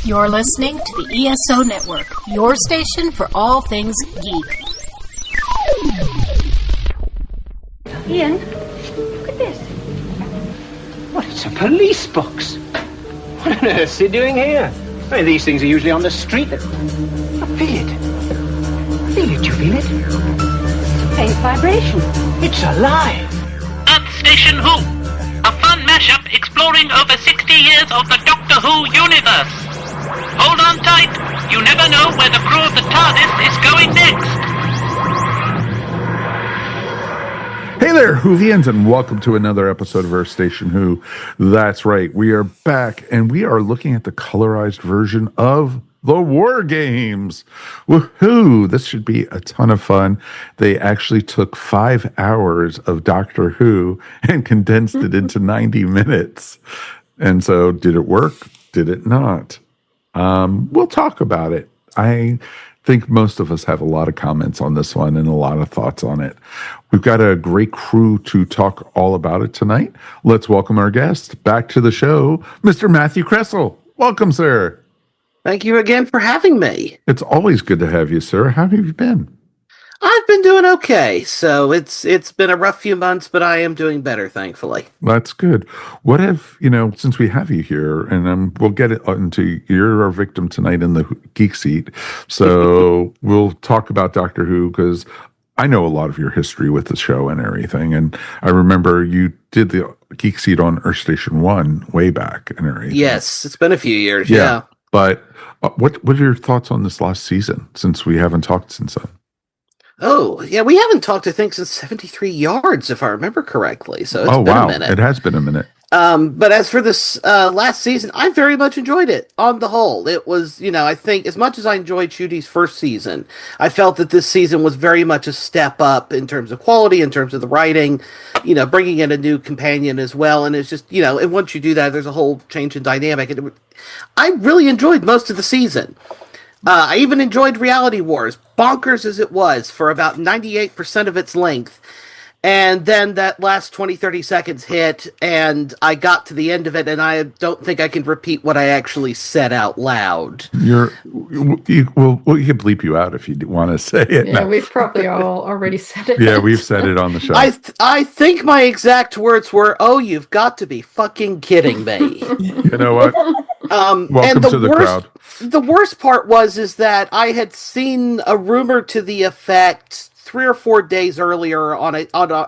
You're listening to the ESO Network, your station for all things geek. Ian, look at this. What, it's a police box. What on earth's he doing here? I mean, these things are usually on the street. I feel it. Feel it, you feel it? Faint vibration. It's alive. Earth Station Who, a fun mashup exploring over 60 years of the Doctor Who universe. Hold on tight, you never know where the crew of the TARDIS is going next. Hey there, Whovians, and welcome to another episode of Earth Station Who. That's right, we are back, and we are looking at the colorized version of the War Games. Woohoo! This should be a ton of fun. They actually took 5 hours of Doctor Who and condensed it into 90 minutes. And so, did it work? Did it not? We'll talk about it. I think most of us have a lot of comments on this one and a lot of thoughts on it. We've got a great crew to talk all about it tonight. Let's welcome our guest back to the show, Mr. Matthew Kresal. Welcome, sir. Thank you again for having me. It's always good to have you, sir. How have you been? I've been doing okay. So it's been a rough few months, but I am doing better, thankfully. That's good. What have, since we have you here, and we'll get it into, you're our victim tonight in the Geek seat. So we'll talk about Doctor Who because I know a lot of your history with the show and everything. And I remember you did the Geek seat on Earth Station 1 way back and everything. Yes, it's been a few years. Yeah. But what are your thoughts on this last season since we haven't talked since then? Oh, yeah, we haven't talked, I think, since 73 Yards, if I remember correctly. So it's been a minute. It has been a minute. But as for this last season, I very much enjoyed it on the whole. It was, I think, as much as I enjoyed Judy's first season, I felt that this season was very much a step up in terms of quality, in terms of the writing, bringing in a new companion as well. And it's just, and once you do that, there's a whole change in dynamic. And I really enjoyed most of the season. I even enjoyed Reality Wars, bonkers as it was, for about 98% of its length. And then that last 20, 30 seconds hit, and I got to the end of it, and I don't think I can repeat what I actually said out loud. You can bleep you out if you want to say it. Yeah, we've probably all already said it. Yeah, we've said it on the show. I think my exact words were, "Oh, you've got to be fucking kidding me." You know what? Welcome to the crowd. The worst part is that I had seen a rumor to the effect 3 or 4 days earlier on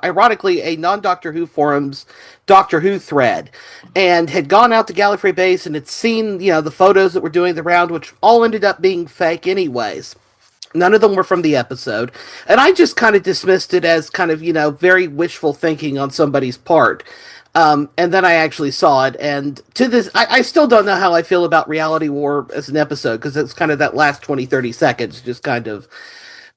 ironically a non-Doctor Who forums Doctor Who thread, and had gone out to Gallifrey Base and had seen the photos that were doing the round, which all ended up being fake anyways. None of them were from the episode, and I just kind of dismissed it as kind of very wishful thinking on somebody's part. And then I actually saw it, and to this, I still don't know how I feel about Reality War as an episode, because it's kind of that last 20, 30 seconds just kind of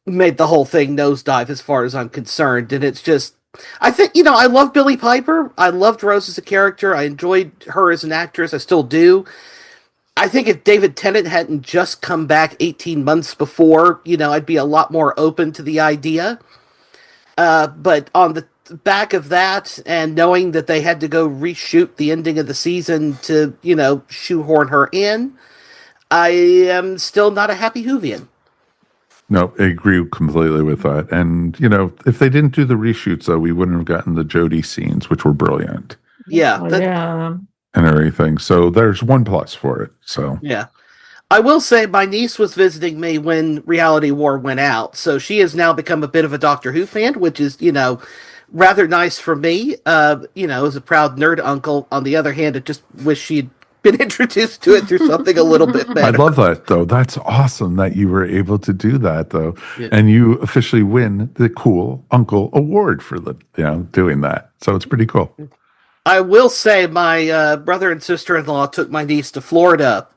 made the whole thing nosedive as far as I'm concerned. And it's just, I think, I love Billie Piper. I loved Rose as a character. I enjoyed her as an actress. I still do. I think if David Tennant hadn't just come back 18 months before, I'd be a lot more open to the idea. But on the back of that, and knowing that they had to go reshoot the ending of the season to, shoehorn her in, I am still not a happy Whovian. No, I agree completely with that. And, if they didn't do the reshoots, though, we wouldn't have gotten the Jodie scenes, which were brilliant. Yeah. And everything. So there's one plus for it. So yeah. I will say my niece was visiting me when Reality War went out. So she has now become a bit of a Doctor Who fan, which is, rather nice for me. As a proud nerd uncle. On the other hand, I just wish she'd been introduced to it through something a little bit better. I love that, though. That's awesome that you were able to do that, though. Yeah. And you officially win the Cool Uncle Award for doing that. So it's pretty cool. I will say my brother and sister-in-law took my niece to Florida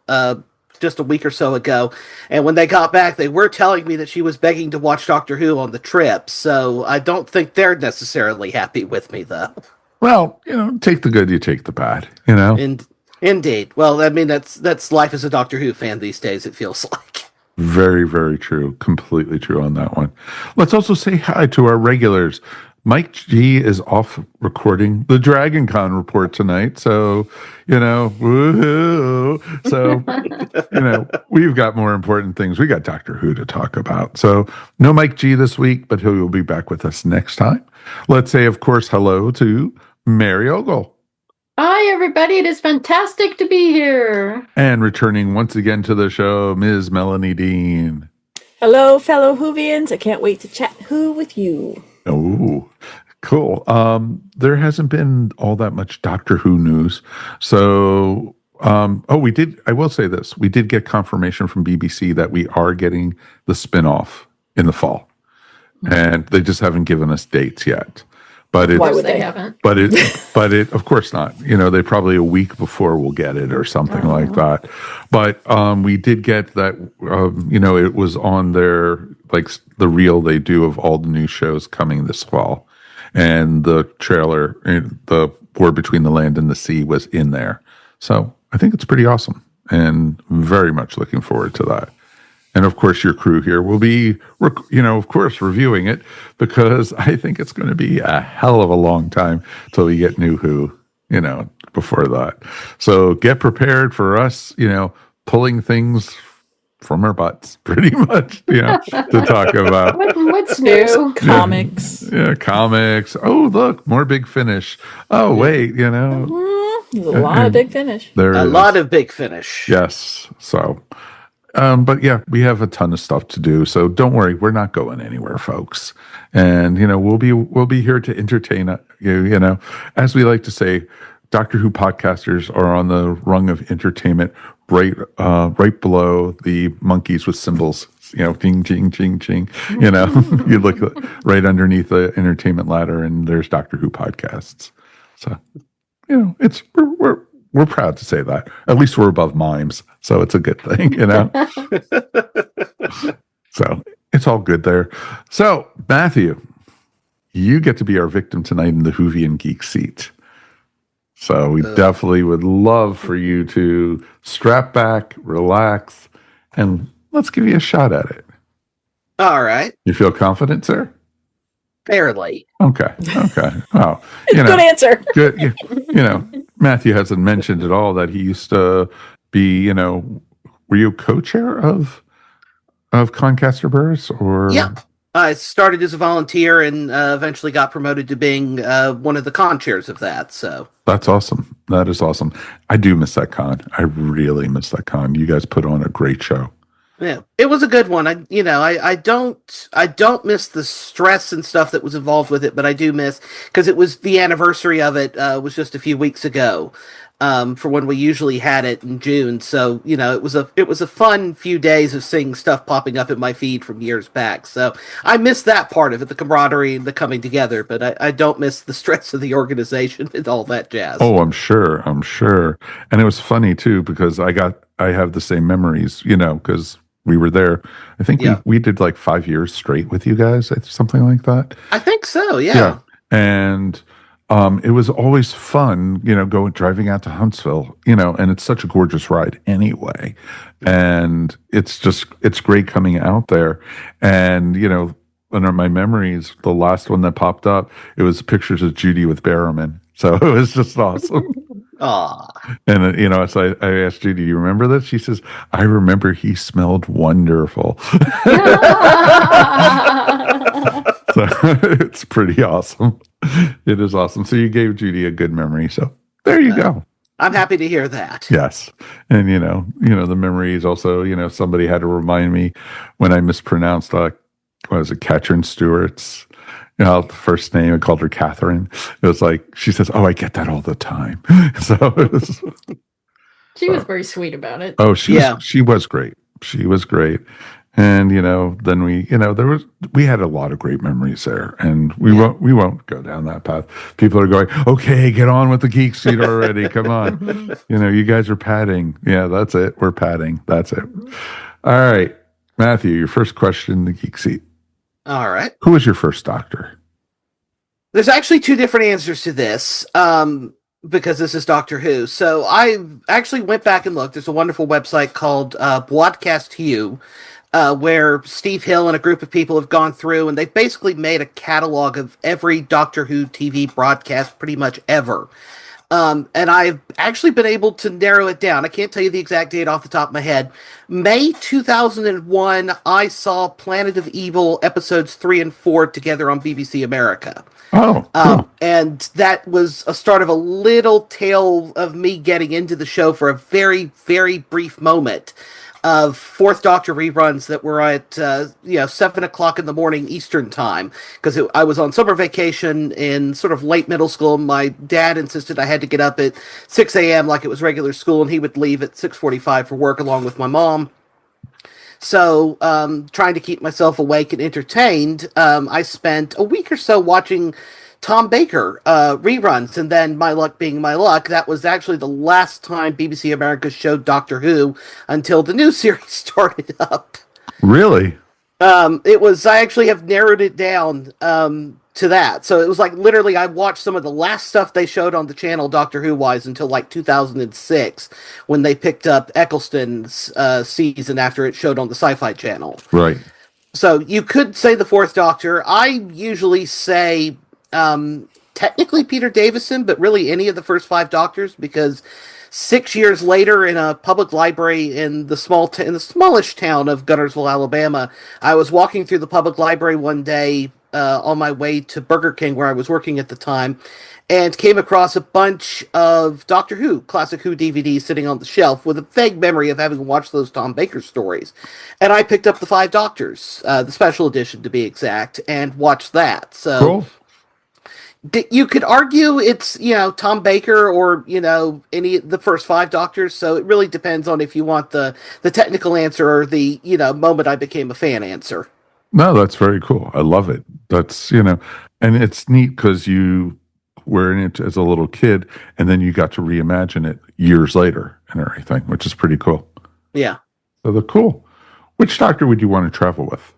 just a week or so ago. And when they got back, they were telling me that she was begging to watch Doctor Who on the trip. So I don't think they're necessarily happy with me, though. Well, take the good, you take the bad, Indeed. Well, I mean, that's life as a Doctor Who fan these days, it feels like. Very, very true. Completely true on that one. Let's also say hi to our regulars. Mike G is off recording the Dragon Con report tonight. So, woohoo. So, we've got more important things. We got Doctor Who to talk about. So, no Mike G this week, but he will be back with us next time. Let's say, of course, hello to Mary Ogle. Hi, everybody. It is fantastic to be here. And returning once again to the show, Ms. Melanie Dean. Hello, fellow Whovians. I can't wait to chat Who with you. Oh, cool. There hasn't been all that much Doctor Who news. So, we did. I will say this. We did get confirmation from BBC that we are getting the spin-off in the fall. And they just haven't given us dates yet. But Why would they haven't? But it, of course not. They probably a week before we'll get it or something like that. But we did get that. It was on their the reel they do of all the new shows coming this fall, and the trailer, the War Between the Land and the Sea, was in there. So I think it's pretty awesome, and very much looking forward to that. And of course, your crew here will be, of course, reviewing it, because I think it's going to be a hell of a long time till we get new Who, before that. So get prepared for us, pulling things from our butts, pretty much, to talk about. What's new? Comics. Yeah, comics. Oh, look, more Big Finish. Oh, wait, There's a lot of Big Finish. A lot of Big Finish. Yes. So. But yeah, we have a ton of stuff to do, so don't worry, we're not going anywhere, folks. And we'll be here to entertain you. As we like to say, Doctor Who podcasters are on the rung of entertainment, right below the monkeys with cymbals. Ching, ching, ching, ching. You look right underneath the entertainment ladder, and there's Doctor Who podcasts. So it's we're proud to say that. At least we're above mimes, so it's a good thing, So it's all good there. So, Matthew, you get to be our victim tonight in the Whovian Geek seat. So we definitely would love for you to strap back, relax, and let's give you a shot at it. All right. You feel confident, sir? Barely. Okay. Oh, Good answer. Good. Matthew hasn't mentioned at all that he used to be, were you co-chair of Concaster Burrs, or? Yep. I started as a volunteer and eventually got promoted to being one of the con chairs of that. So that's awesome. That is awesome. I do miss that con. I really miss that con. You guys put on a great show. Yeah, it was a good one. I don't miss the stress and stuff that was involved with it, but I do miss, because it was the anniversary of it was just a few weeks ago, for when we usually had it in June. So it was a fun few days of seeing stuff popping up in my feed from years back. So I miss that part of it, the camaraderie and the coming together, but I don't miss the stress of the organization and all that jazz. Oh, I'm sure, and it was funny too, because I have the same memories, because we were there. I think we did like 5 years straight with you guys, something like that. I think so, yeah. And it was always fun, driving out to Huntsville, and it's such a gorgeous ride anyway. And it's great coming out there. And, under my memories, the last one that popped up, it was pictures of Judy with Barrowman. So it was just awesome. Aw. And, so I asked Judy, do you remember this? She says, I remember he smelled wonderful. So it's pretty awesome. It is awesome. So you gave Judy a good memory. So there you go. I'm happy to hear that. Yes. And, the memory is also, somebody had to remind me when I mispronounced, Katrin Stewart's, the first name. I called her Catherine. It was like, she says, oh, I get that all the time. She was very sweet about it. Oh, she was great. She was great. And, then we had a lot of great memories there, and we won't go down that path. People are going, okay, get on with the geek seat already. Come on. You guys are padding. Yeah, that's it. We're padding. That's it. All right. Matthew, your first question in the geek seat. All right. Who was your first Doctor? There's actually two different answers to this, because this is Doctor Who. So I actually went back and looked. There's a wonderful website called Broadcast Hugh, where Steve Hill and a group of people have gone through, and they've basically made a catalog of every Doctor Who TV broadcast pretty much ever. And I've actually been able to narrow it down. I can't tell you the exact date off the top of my head. May 2001, I saw Planet of Evil episodes 3 and 4 together on BBC America. Oh, cool. And that was a start of a little tale of me getting into the show for a very, very brief moment of Fourth Doctor reruns that were at 7 o'clock in the morning Eastern time, because I was on summer vacation in sort of late middle school. My dad insisted I had to get up at 6 a.m. like it was regular school, and he would leave at 6:45 for work along with my mom. So, trying to keep myself awake and entertained, I spent a week or so watching Tom Baker reruns, and then, my luck being my luck, that was actually the last time BBC America showed Doctor Who until the new series started up. Really? I actually have narrowed it down to that. So it was like literally I watched some of the last stuff they showed on the channel Doctor Who-wise until like 2006 when they picked up Eccleston's season after it showed on the Sci-Fi Channel. Right. So you could say the Fourth Doctor. I usually say technically Peter Davison, but really any of the first 5 Doctors, because 6 years later in a public library in the smallish town of Gunnersville, Alabama, I was walking through the public library one day on my way to Burger King, where I was working at the time, and came across a bunch of Doctor Who, Classic Who DVDs sitting on the shelf with a vague memory of having watched those Tom Baker stories. And I picked up the 5 Doctors, the special edition to be exact, and watched that. So Cool. you could argue it's, Tom Baker or, any of the first 5 Doctors, so it really depends on if you want the technical answer or the, moment I became a fan answer. No, that's very cool. I love it. That's, and it's neat because you were in it as a little kid and then you got to reimagine it years later and everything, which is pretty cool. Yeah. So they're cool. Which Doctor would you want to travel with?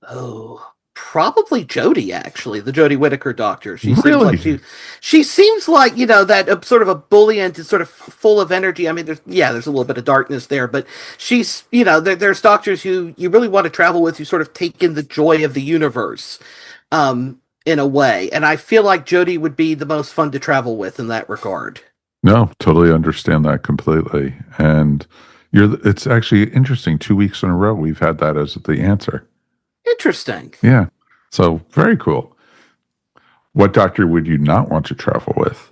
Oh, probably Jodie, actually, the Jodie Whittaker Doctor. She Really? seems like she seems like, that sort of ebullient and sort of full of energy. I mean, there's a little bit of darkness there, but she's, there's Doctors who you really want to travel with, who sort of take in the joy of the universe, in a way. And I feel like Jodie would be the most fun to travel with in that regard. No, totally understand that completely. And it's actually interesting. 2 weeks in a row, we've had that as the answer. Interesting. Yeah. So very cool. What Doctor would you not want to travel with?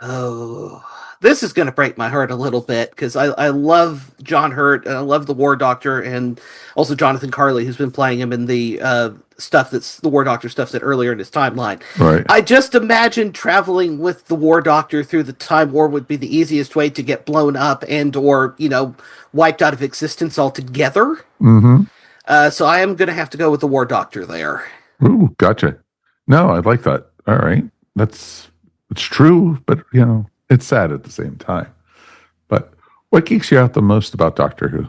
Oh, this is going to break my heart a little bit because I love John Hurt and I love the War Doctor, and also Jonathan Carley, who's been playing him in the the War Doctor stuff that earlier in his timeline. Right. I just imagine traveling with the War Doctor through the Time War would be the easiest way to get blown up and or wiped out of existence altogether. Mm-hmm. So I am going to have to go with the War Doctor there. Ooh, gotcha. No, I like that. All right. It's true, but it's sad at the same time. But what geeks you out the most about Doctor Who?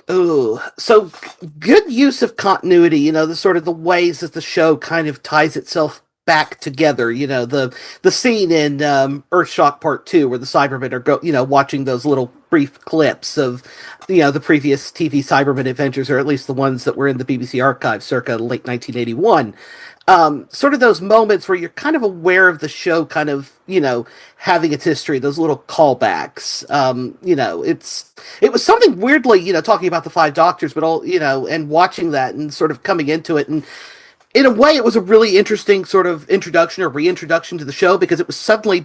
Ooh, so good use of continuity, the sort of the ways that the show kind of ties itself back together, the scene in Earthshock Part 2 where the Cybermen are watching those little brief clips of the previous TV Cybermen adventures, or at least the ones that were in the BBC archive circa late 1981. Sort of those moments where you're kind of aware of the show kind of, having its history, those little callbacks. It was something weirdly, talking about the 5 Doctors, but all, and watching that and sort of coming into it. And in a way, it was a really interesting sort of introduction or reintroduction to the show, because it was suddenly,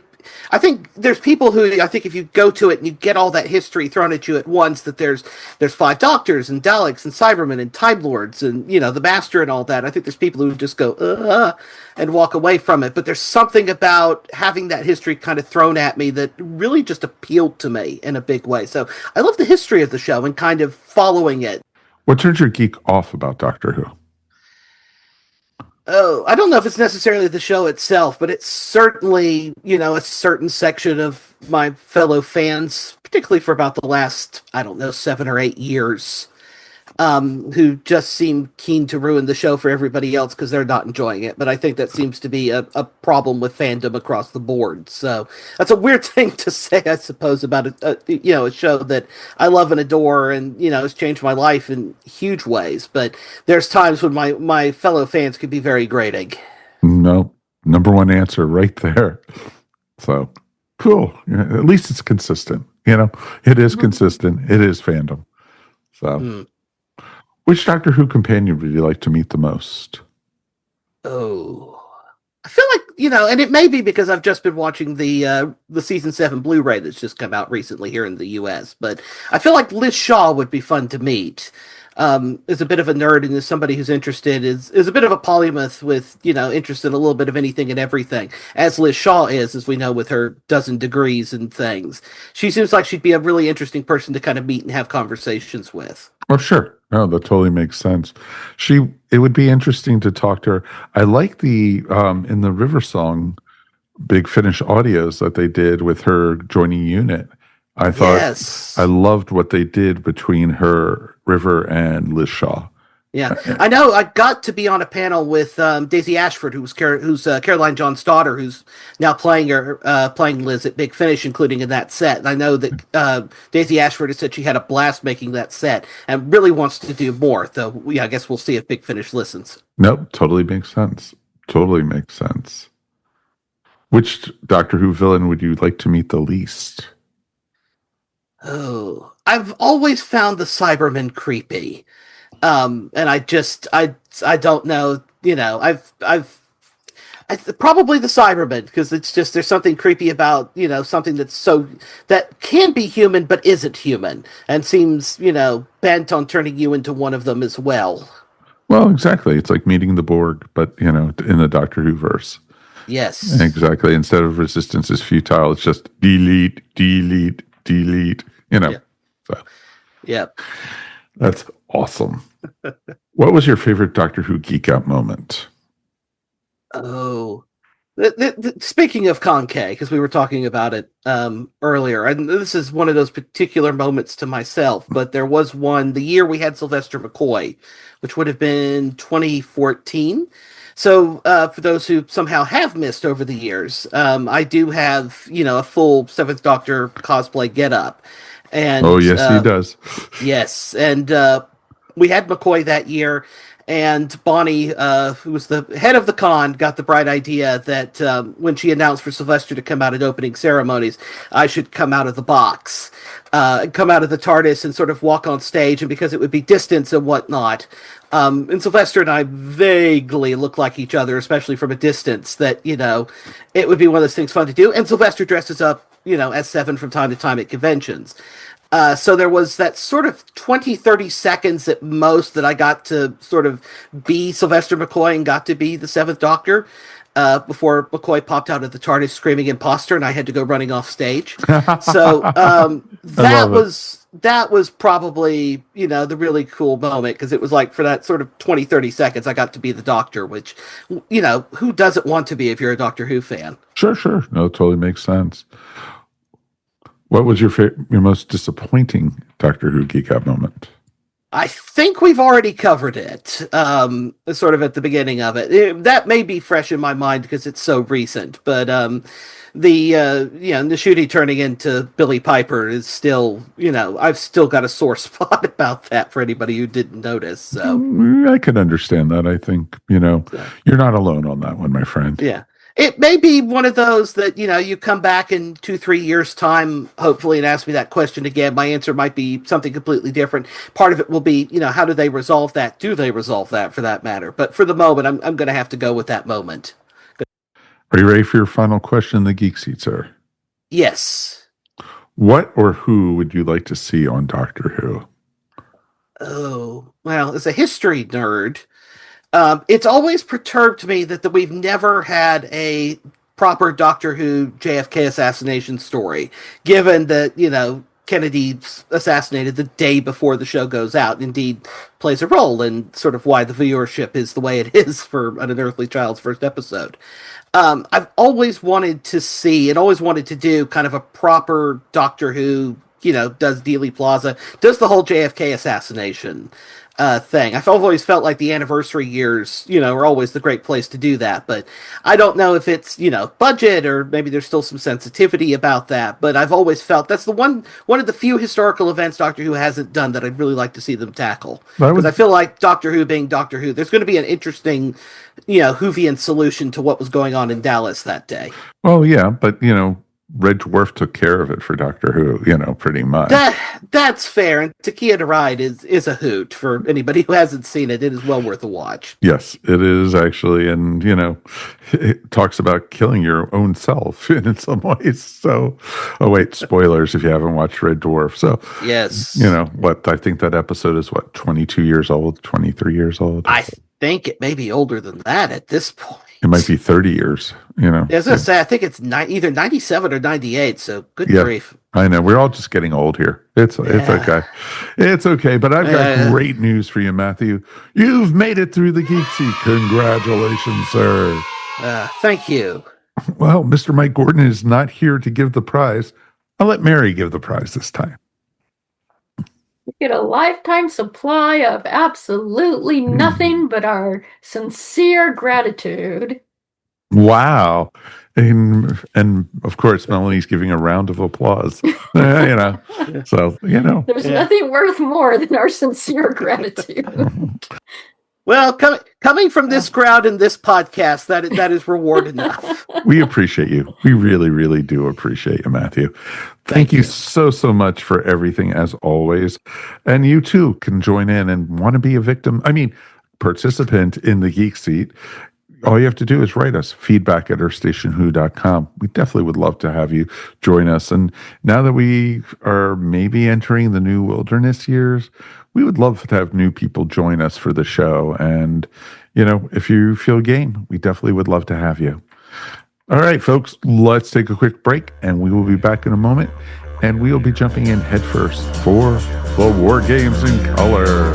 I think there's people who, I think if you go to it and you get all that history thrown at you at once, that there's 5 Doctors and Daleks and Cybermen and Time Lords and, the Master and all that. I think there's people who just go, and walk away from it. But there's something about having that history kind of thrown at me that really just appealed to me in a big way. So I love the history of the show and kind of following it. What turns your geek off about Doctor Who? Oh, I don't know if it's necessarily the show itself, but it's certainly, a certain section of my fellow fans, particularly for about the last, 7 or 8 years, who just seem keen to ruin the show for everybody else because they're not enjoying it. But I think that seems to be a problem with fandom across the board. So that's a weird thing to say, I suppose, about a show that I love and adore, and has changed my life in huge ways. But there's times when my fellow fans could be very grating. No, number one answer right there. So cool. At least it's consistent. It is consistent. It is fandom. So. Which Doctor Who companion would you like to meet the most? Oh, I feel like, and it may be because I've just been watching the season 7 Blu-ray that's just come out recently here in the US, but I feel like Liz Shaw would be fun to meet. Is a bit of a nerd and is somebody who's interested, is a bit of a polymath with, interest in a little bit of anything and everything, as Liz Shaw is, as we know, with her dozen degrees and things. She seems like she'd be a really interesting person to kind of meet and have conversations with. Oh, sure. No, that totally makes sense. It would be interesting to talk to her. I like the, in the River Song Big Finish audios that they did with her joining Unit. I thought, yes. I loved what they did between her, River, and Liz Shaw. Yeah, I know. I got to be on a panel with Daisy Ashford, who's Caroline John's daughter, who's now playing Liz at Big Finish, including in that set. And I know that Daisy Ashford has said she had a blast making that set and really wants to do more. Though, I guess we'll see if Big Finish listens. Nope, totally makes sense. Totally makes sense. Which Doctor Who villain would you like to meet the least? Oh, I've always found the Cybermen creepy. And I don't know, I've probably the Cybermen, because it's just, there's something creepy about, something that can be human, but isn't human, and seems, bent on turning you into one of them as well. Well, exactly. It's like meeting the Borg, but, in the Doctor Who verse. Yes. Exactly. Instead of resistance is futile, it's just delete, delete, delete, Yeah. So. Yep. That's awesome. What was your favorite Doctor Who geek out moment? Oh, speaking of Conke, because we were talking about it earlier, and this is one of those particular moments to myself, but there was one the year we had Sylvester McCoy, which would have been 2014. So for those who somehow have missed over the years, I do have, a full Seventh Doctor cosplay getup. And oh, yes, he does. Yes, and we had McCoy that year, and Bonnie, who was the head of the con, got the bright idea that when she announced for Sylvester to come out at opening ceremonies, I should come out of the box, come out of the TARDIS and sort of walk on stage, and because it would be distance and whatnot, and Sylvester and I vaguely look like each other, especially from a distance, that, it would be one of those things fun to do, and Sylvester dresses up, as Seven from time to time at conventions. So there was that sort of 20, 30 seconds at most that I got to sort of be Sylvester McCoy and got to be the Seventh Doctor before McCoy popped out of the TARDIS screaming imposter and I had to go running off stage. So that was probably, the really cool moment, because it was like for that sort of 20, 30 seconds I got to be the Doctor, which, who doesn't want to be if you're a Doctor Who fan? Sure. No, it totally makes sense. What was your most disappointing Doctor Who geek out moment? I think we've already covered it, sort of at the beginning of it. That may be fresh in my mind because it's so recent, but the Nashudi turning into Billy Piper is still, I've still got a sore spot about that for anybody who didn't notice. So I can understand that. I think, you're not alone on that one, my friend. Yeah. It may be one of those that, you come back in 2-3 years' time, hopefully, and ask me that question again. My answer might be something completely different. Part of it will be, how do they resolve that? Do they resolve that, for that matter? But for the moment, I'm going to have to go with that moment. Are you ready for your final question in the Geek Seat, sir? Yes. What or who would you like to see on Doctor Who? Oh, well, as a history nerd, it's always perturbed me that we've never had a proper Doctor Who JFK assassination story, given that, Kennedy assassinated the day before the show goes out, indeed plays a role in sort of why the viewership is the way it is for An Unearthly Child's first episode. I've always wanted to see and always wanted to do kind of a proper Doctor Who does Dealey Plaza, does the whole JFK assassination thing. I've always felt like the anniversary years, are always the great place to do that. But I don't know if it's, budget or maybe there's still some sensitivity about that. But I've always felt that's the one of the few historical events Doctor Who hasn't done that I'd really like to see them tackle. Because I feel like Doctor Who being Doctor Who, there's going to be an interesting, Whovian solution to what was going on in Dallas that day. Oh, yeah, but, Red Dwarf took care of it for Doctor Who, pretty much. That's fair. And Takia to Ride is a hoot for anybody who hasn't seen it. It is well worth a watch. Yes, it is actually. And, it talks about killing your own self in some ways. So, oh, wait, spoilers if you haven't watched Red Dwarf. So, yes. I think that episode is 22 years old, 23 years old? I think it may be older than that at this point. It might be 30 years, Yeah, I was going to say, I think it's either 97 or 98, so good grief. I know. We're all just getting old here. It's okay. It's okay, but I've got great news for you, Matthew. You've made it through the Geek Seat. Congratulations, sir. Thank you. Well, Mr. Mike Gordon is not here to give the prize. I'll let Mary give the prize this time. You get a lifetime supply of absolutely nothing but our sincere gratitude. Wow. And of course, Melanie's giving a round of applause. So, There's nothing worth more than our sincere gratitude. Well, coming from this crowd and this podcast, that is reward enough. We appreciate you. We really, really do appreciate you, Matthew. Thank you so much for everything, as always. And you, too, can join in and want to be a participant in the Geek Seat. All you have to do is write us, feedback@earthstationwho.com. We definitely would love to have you join us. And now that we are maybe entering the new wilderness years, we would love to have new people join us for the show. And, if you feel game, we definitely would love to have you. All right, folks, let's take a quick break, and we will be back in a moment. And we will be jumping in headfirst for the War Games in Color.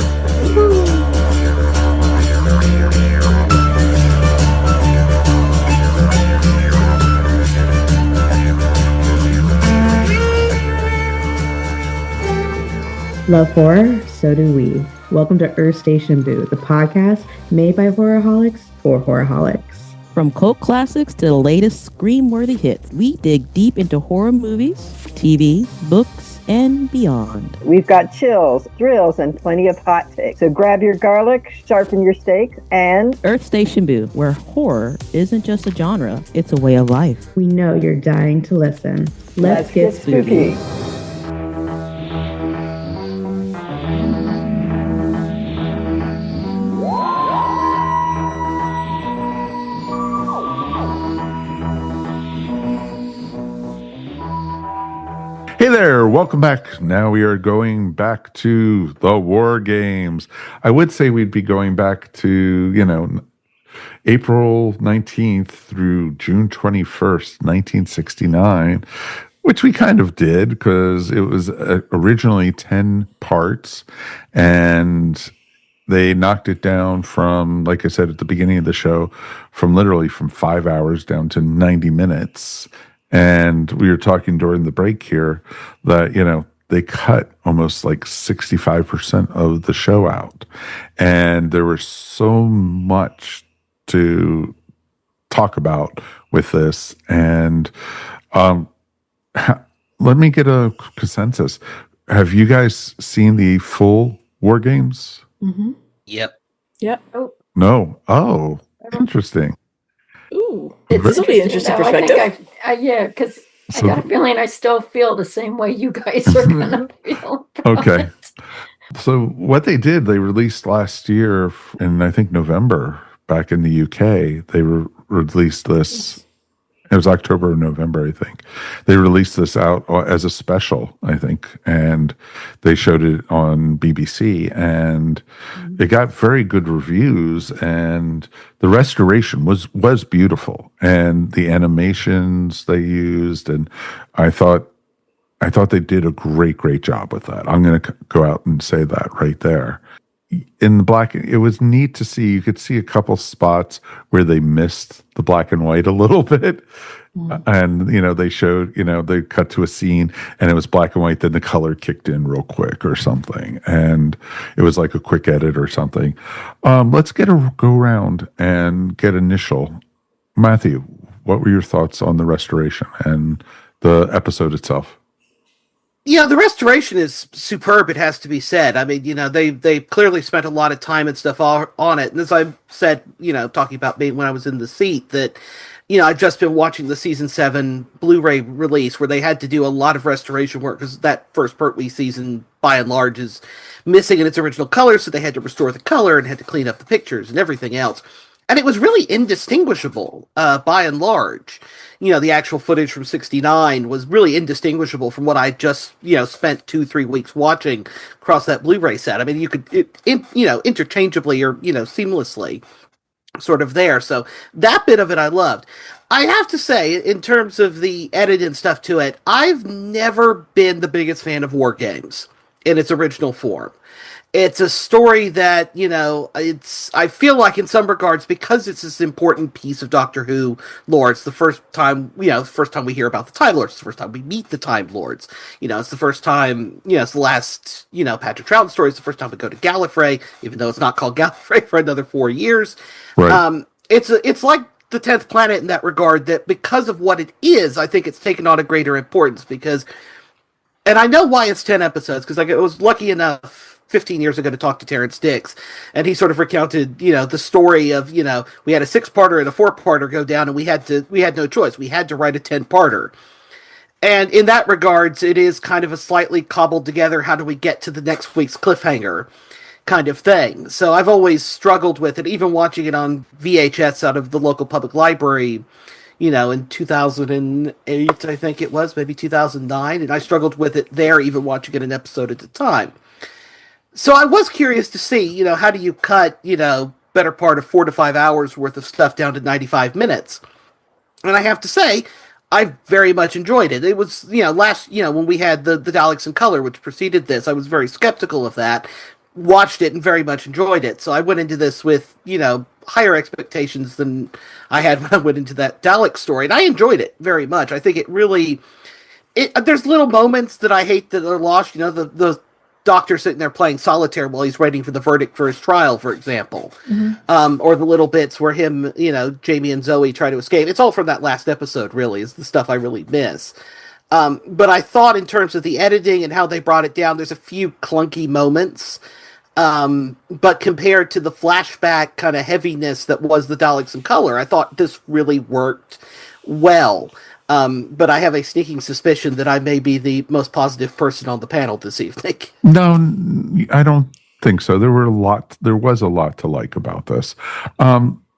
Love horror? So do we. Welcome to Earth Station Boo, the podcast made by horrorholics for horrorholics. From cult classics to the latest scream-worthy hits, we dig deep into horror movies, TV, books, and beyond. We've got chills, thrills, and plenty of hot takes. So grab your garlic, sharpen your steak, and Earth Station Boo, where horror isn't just a genre, it's a way of life. We know you're dying to listen. Let's get spooky. Hey there, welcome back. Now we are going back to the War Games. I would say we'd be going back to, April 19th through June 21st, 1969, which we kind of did because it was originally 10 parts, and they knocked it down from, like I said at the beginning of the show, from 5 hours down to 90 minutes. And we were talking during the break here that, they cut almost like 65% of the show out. And there was so much to talk about with this. And let me get a consensus. Have you guys seen the full War Games? Mm-hmm. Yep. Oh. No. Oh, interesting. Ooh. This will be interesting perspective. Because I got a feeling I still feel the same way you guys are going to feel. Okay. So what they did, they released last year in, I think, November, back in the UK. They released this. It was October or November, I think. They released this out as a special, I think, and they showed it on BBC, and it got very good reviews, and the restoration was beautiful, and the animations they used, and I thought they did a great job with that. I'm going to go out and say that right there. in the black, it was neat to see. You could see a couple spots where they missed the black and white a little bit. And, they showed, they cut to a scene and it was black and white. Then the color kicked in real quick or something. And it was like a quick edit or something. Let's go around and get initial. Matthew, what were your thoughts on the restoration and the episode itself? Yeah, the restoration is superb, it has to be said. I mean, they clearly spent a lot of time and stuff on it. And as I said, talking about me when I was in the seat, that, I've just been watching the season 7 Blu-ray release where they had to do a lot of restoration work because that first Pertwee season, by and large, is missing in its original color, so they had to restore the color and had to clean up the pictures and everything else. And it was really indistinguishable, by and large. The actual footage from '69 was really indistinguishable from what I just, spent 2-3 weeks watching across that Blu-ray set. I mean, you could, interchangeably or, seamlessly sort of there. So that bit of it I loved. I have to say, in terms of the edit and stuff to it, I've never been the biggest fan of War Games in its original form. It's a story that, I feel like in some regards, because it's this important piece of Doctor Who lore, it's the first time, we hear about the Time Lords, it's the first time we meet the Time Lords. It's the first time, it's the last, Patrick Troughton story, it's the first time we go to Gallifrey, even though it's not called Gallifrey for another 4 years. Right. It's like the 10th Planet in that regard, that because of what it is, I think it's taken on a greater importance because, and I know why it's 10 episodes, because I was lucky enough 15 years ago to talk to Terrence Dix, and he sort of recounted, the story of, we had a 6-parter and a 4-parter go down, and we had no choice. We had to write a 10-parter. And in that regards, it is kind of a slightly cobbled together, how do we get to the next week's cliffhanger kind of thing. So I've always struggled with it, even watching it on VHS out of the local public library, in 2008, I think it was, maybe 2009, and I struggled with it there, even watching it an episode at a time. So I was curious to see, how do you cut, better part of 4 to 5 hours worth of stuff down to 95 minutes? And I have to say, I very much enjoyed it. It was, when we had the Daleks in color, which preceded this, I was very skeptical of that, watched it and very much enjoyed it. So I went into this with, higher expectations than I had when I went into that Dalek story. And I enjoyed it very much. I think it really, there's little moments that I hate that are lost, the Doctor sitting there playing solitaire while he's waiting for the verdict for his trial, for example. Mm-hmm. Or the little bits where him, Jamie and Zoe try to escape. It's all from that last episode, really, is the stuff I really miss. But I thought in terms of the editing and how they brought it down, there's a few clunky moments. But compared to the flashback kind of heaviness that was the Daleks in color, I thought this really worked well. But I have a sneaking suspicion that I may be the most positive person on the panel this evening. No, I don't think so. There was a lot to like about this.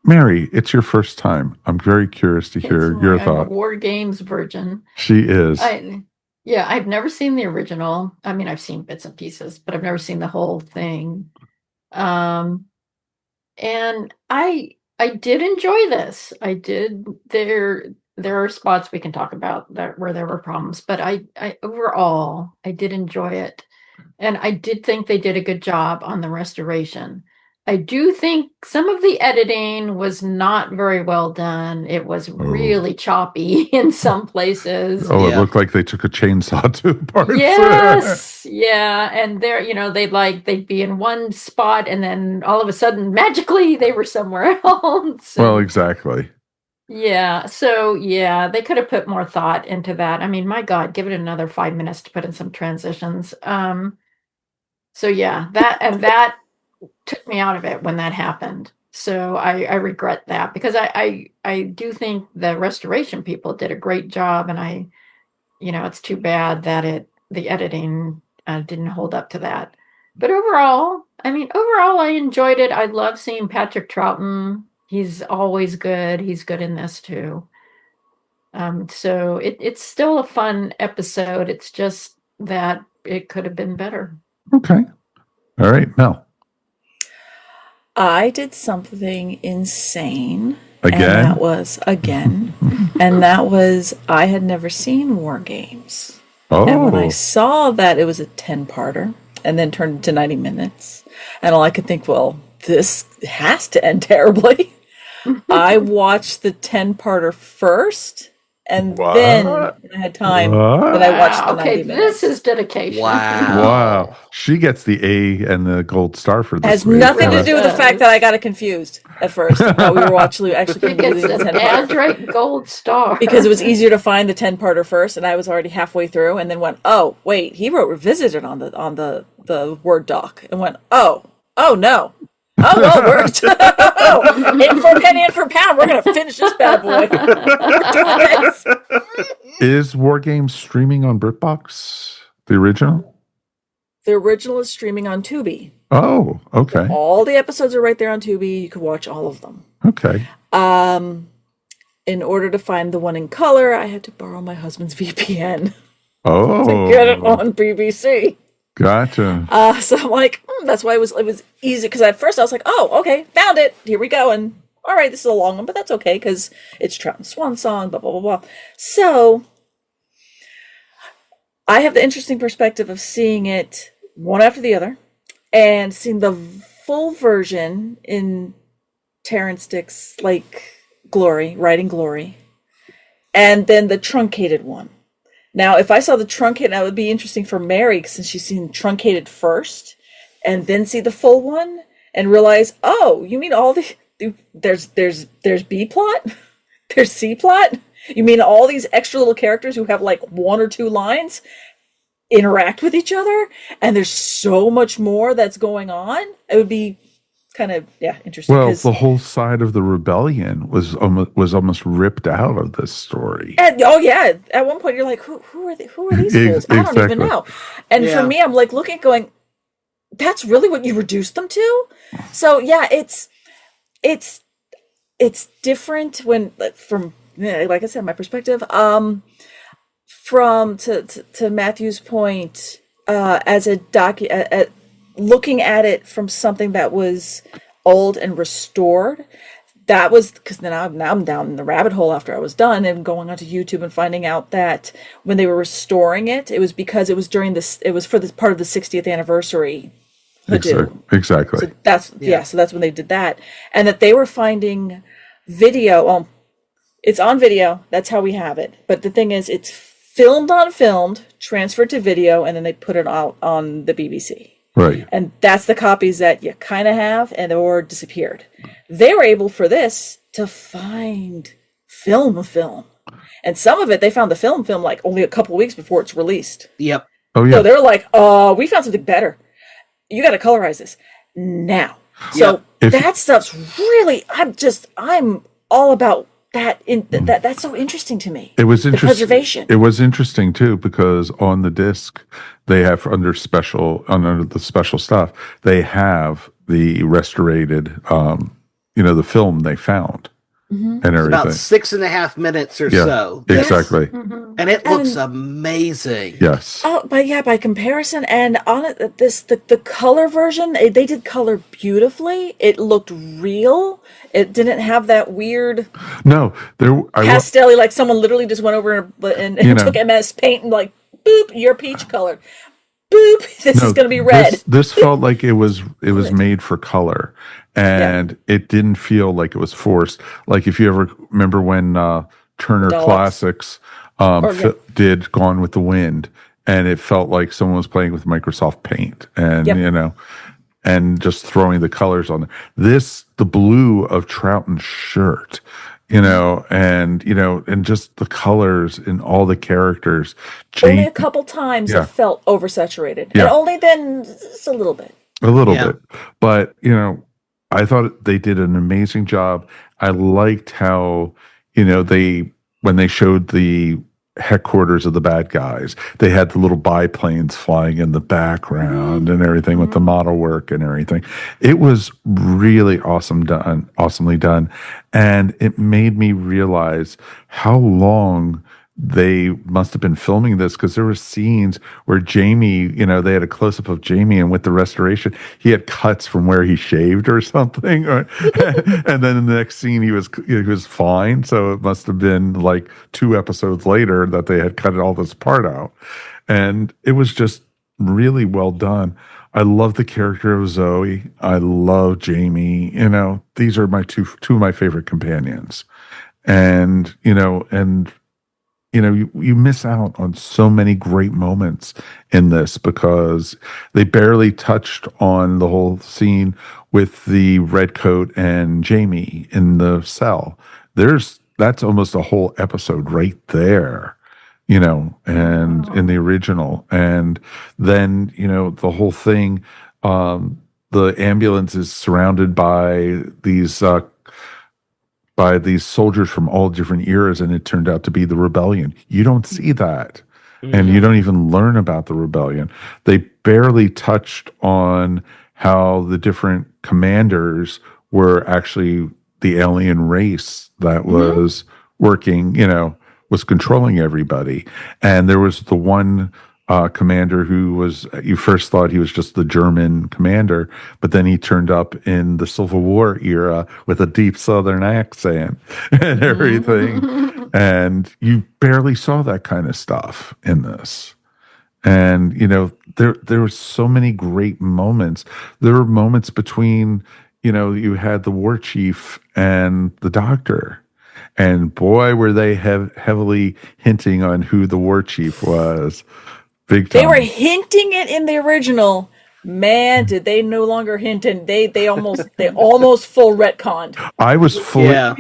Mary, it's your first time. I'm very curious to hear your thought. I'm a War Games virgin. She is. I've never seen the original. I mean, I've seen bits and pieces, but I've never seen the whole thing. And I did enjoy this. I did. There are spots we can talk about where there were problems, but I overall, I did enjoy it. And I did think they did a good job on the restoration. I do think some of the editing was not very well done. It was really choppy in some places. Oh, yeah. It looked like they took a chainsaw to parts. Yes. Yeah. And there, they'd be in one spot and then all of a sudden, magically, they were somewhere else. Well, exactly. Yeah. So, yeah, they could have put more thought into that. I mean, my God, give it another 5 minutes to put in some transitions. So, yeah, that took me out of it when that happened. So I regret that because I do think the restoration people did a great job. And it's too bad that the editing didn't hold up to that. But overall, I enjoyed it. I love seeing Patrick Troughton. He's always good. He's good in this too. So it's still a fun episode. It's just that it could have been better. Okay. All right. Mel. I did something insane. Again? And that was, and that was, I had never seen War Games. Oh. And when I saw that it was a 10-parter, and then turned into 90 minutes. And all I could think, well, this has to end terribly. I watched the 10-parter first, and then when I had time, then I watched the 90 minutes. This is dedication. Wow. She gets the A and the gold star for this. Has week. nothing to do with the fact that I got it confused at first. While we were actually It's an Android gold star. because it was easier to find the 10-parter first, and I was already halfway through, and then went, oh wait, he wrote Revisited on the Word doc, and went, oh no. Oh, well, it worked. In for penny, in for pound. We're going to finish this bad boy. Is War Games streaming on BritBox? The original? The original is streaming on Tubi. Oh, okay. All the episodes are right there on Tubi. You can watch all of them. Okay. In order to find the one in color, I had to borrow my husband's VPN Oh. to get it on BBC. Gotcha. So I'm like, that's why it was easy, because at first I was like, oh, okay, found it. Here we go. And all right, this is a long one, but that's okay because it's Troughton's swan song, blah, blah, blah, blah. So I have the interesting perspective of seeing it one after the other and seeing the full version in Terrence Dick's Writing Glory, and then the truncated one. Now, if I saw the truncated, that would be interesting for Mary, since she's seen truncated first, and then see the full one and realize, oh, you mean all there's B plot, there's C plot. You mean all these extra little characters who have like one or two lines interact with each other, and there's so much more that's going on? It would be kind of interesting. Well, the whole side of the rebellion was almost ripped out of this story. And, at one point you're like, who are these fools? I don't even know. And for me, I'm like looking, going, that's really what you reduced them to? So it's different when from, like I said, my perspective. From to Matthew's point, as a looking at it from something that was old and restored, that was because now I'm down in the rabbit hole after I was done and going onto YouTube and finding out that when they were restoring it, it was because it was for the part of the 60th anniversary. Exactly. So that's so that's when they did that, and that they were finding video. Well, it's on video. That's how we have it. But the thing is, it's filmed, transferred to video, and then they put it out on the BBC. Right. And that's the copies that you kind of have or disappeared. They were able for this to find film. And some of it, they found the film like only a couple weeks before it's released. Yep. Oh, yeah. So they're like, we found something better. You got to colorize this now. So that stuff's really, I'm all about that. That's so interesting to me. It was interesting. Preservation. It was interesting too, because on the disc they have under the special stuff, they have the restorated, the film they found and everything. About 6.5 minutes or so. Exactly. Yes. And it looks amazing. Yes. Oh, but by comparison, and on it, the color version, they did color beautifully. It looked real. It didn't have that weird pastel, like someone literally just went over and took MS Paint and like, boop, you're peach colored. Boop, this is going to be red. This felt like it was made for color, and it didn't feel like it was forced. Like if you ever remember when Turner Classics did Gone with the Wind, and it felt like someone was playing with Microsoft Paint, and and just throwing the colors on there. The blue of Troughton's shirt, and just the colors in all the characters. Only a couple times it felt oversaturated, and only then just a little bit. A little bit, but I thought they did an amazing job. I liked how when they showed the headquarters of the bad guys, they had the little biplanes flying in the background and everything with the model work and everything. It was really awesomely done. And it made me realize how long they must have been filming this, because there were scenes where Jamie, they had a close-up of Jamie, and with the restoration, he had cuts from where he shaved or something, and then in the next scene he was fine. So it must have been like 2 episodes later that they had cut all this part out, and it was just really well done. I love the character of Zoe. I love Jamie. These are my two of my favorite companions. And you miss out on so many great moments in this because they barely touched on the whole scene with the redcoat and Jamie in the cell. That's almost a whole episode right there, and in the original. And then, the whole thing, the ambulance is surrounded by these soldiers from all different eras, and it turned out to be the rebellion. You don't see that. And you don't even learn about the rebellion. They barely touched on how the different commanders were actually the alien race that was working, was controlling everybody. And there was the one commander who was, you first thought he was just the German commander, but then he turned up in the Civil War era with a deep Southern accent and everything. And you barely saw that kind of stuff in this. And, there were so many great moments. There were moments between, you had the war chief and the doctor. And boy, were they heavily hinting on who the war chief was. Big time. They were hinting it in the original. Man, did they no longer hint, and they almost full retconned. I was fully Yeah.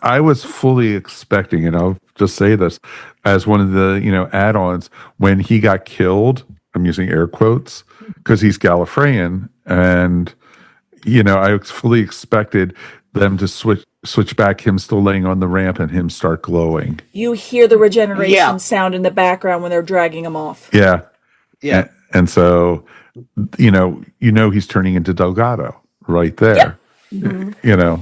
I was fully expecting, and I'll just say this as one of the add-ons, when he got killed, I'm using air quotes because he's Gallifreyan, and I fully expected them to switch back, him still laying on the ramp and him start glowing. You hear the regeneration sound in the background when they're dragging him off. Yeah. And so he's turning into Delgado right there. Yep.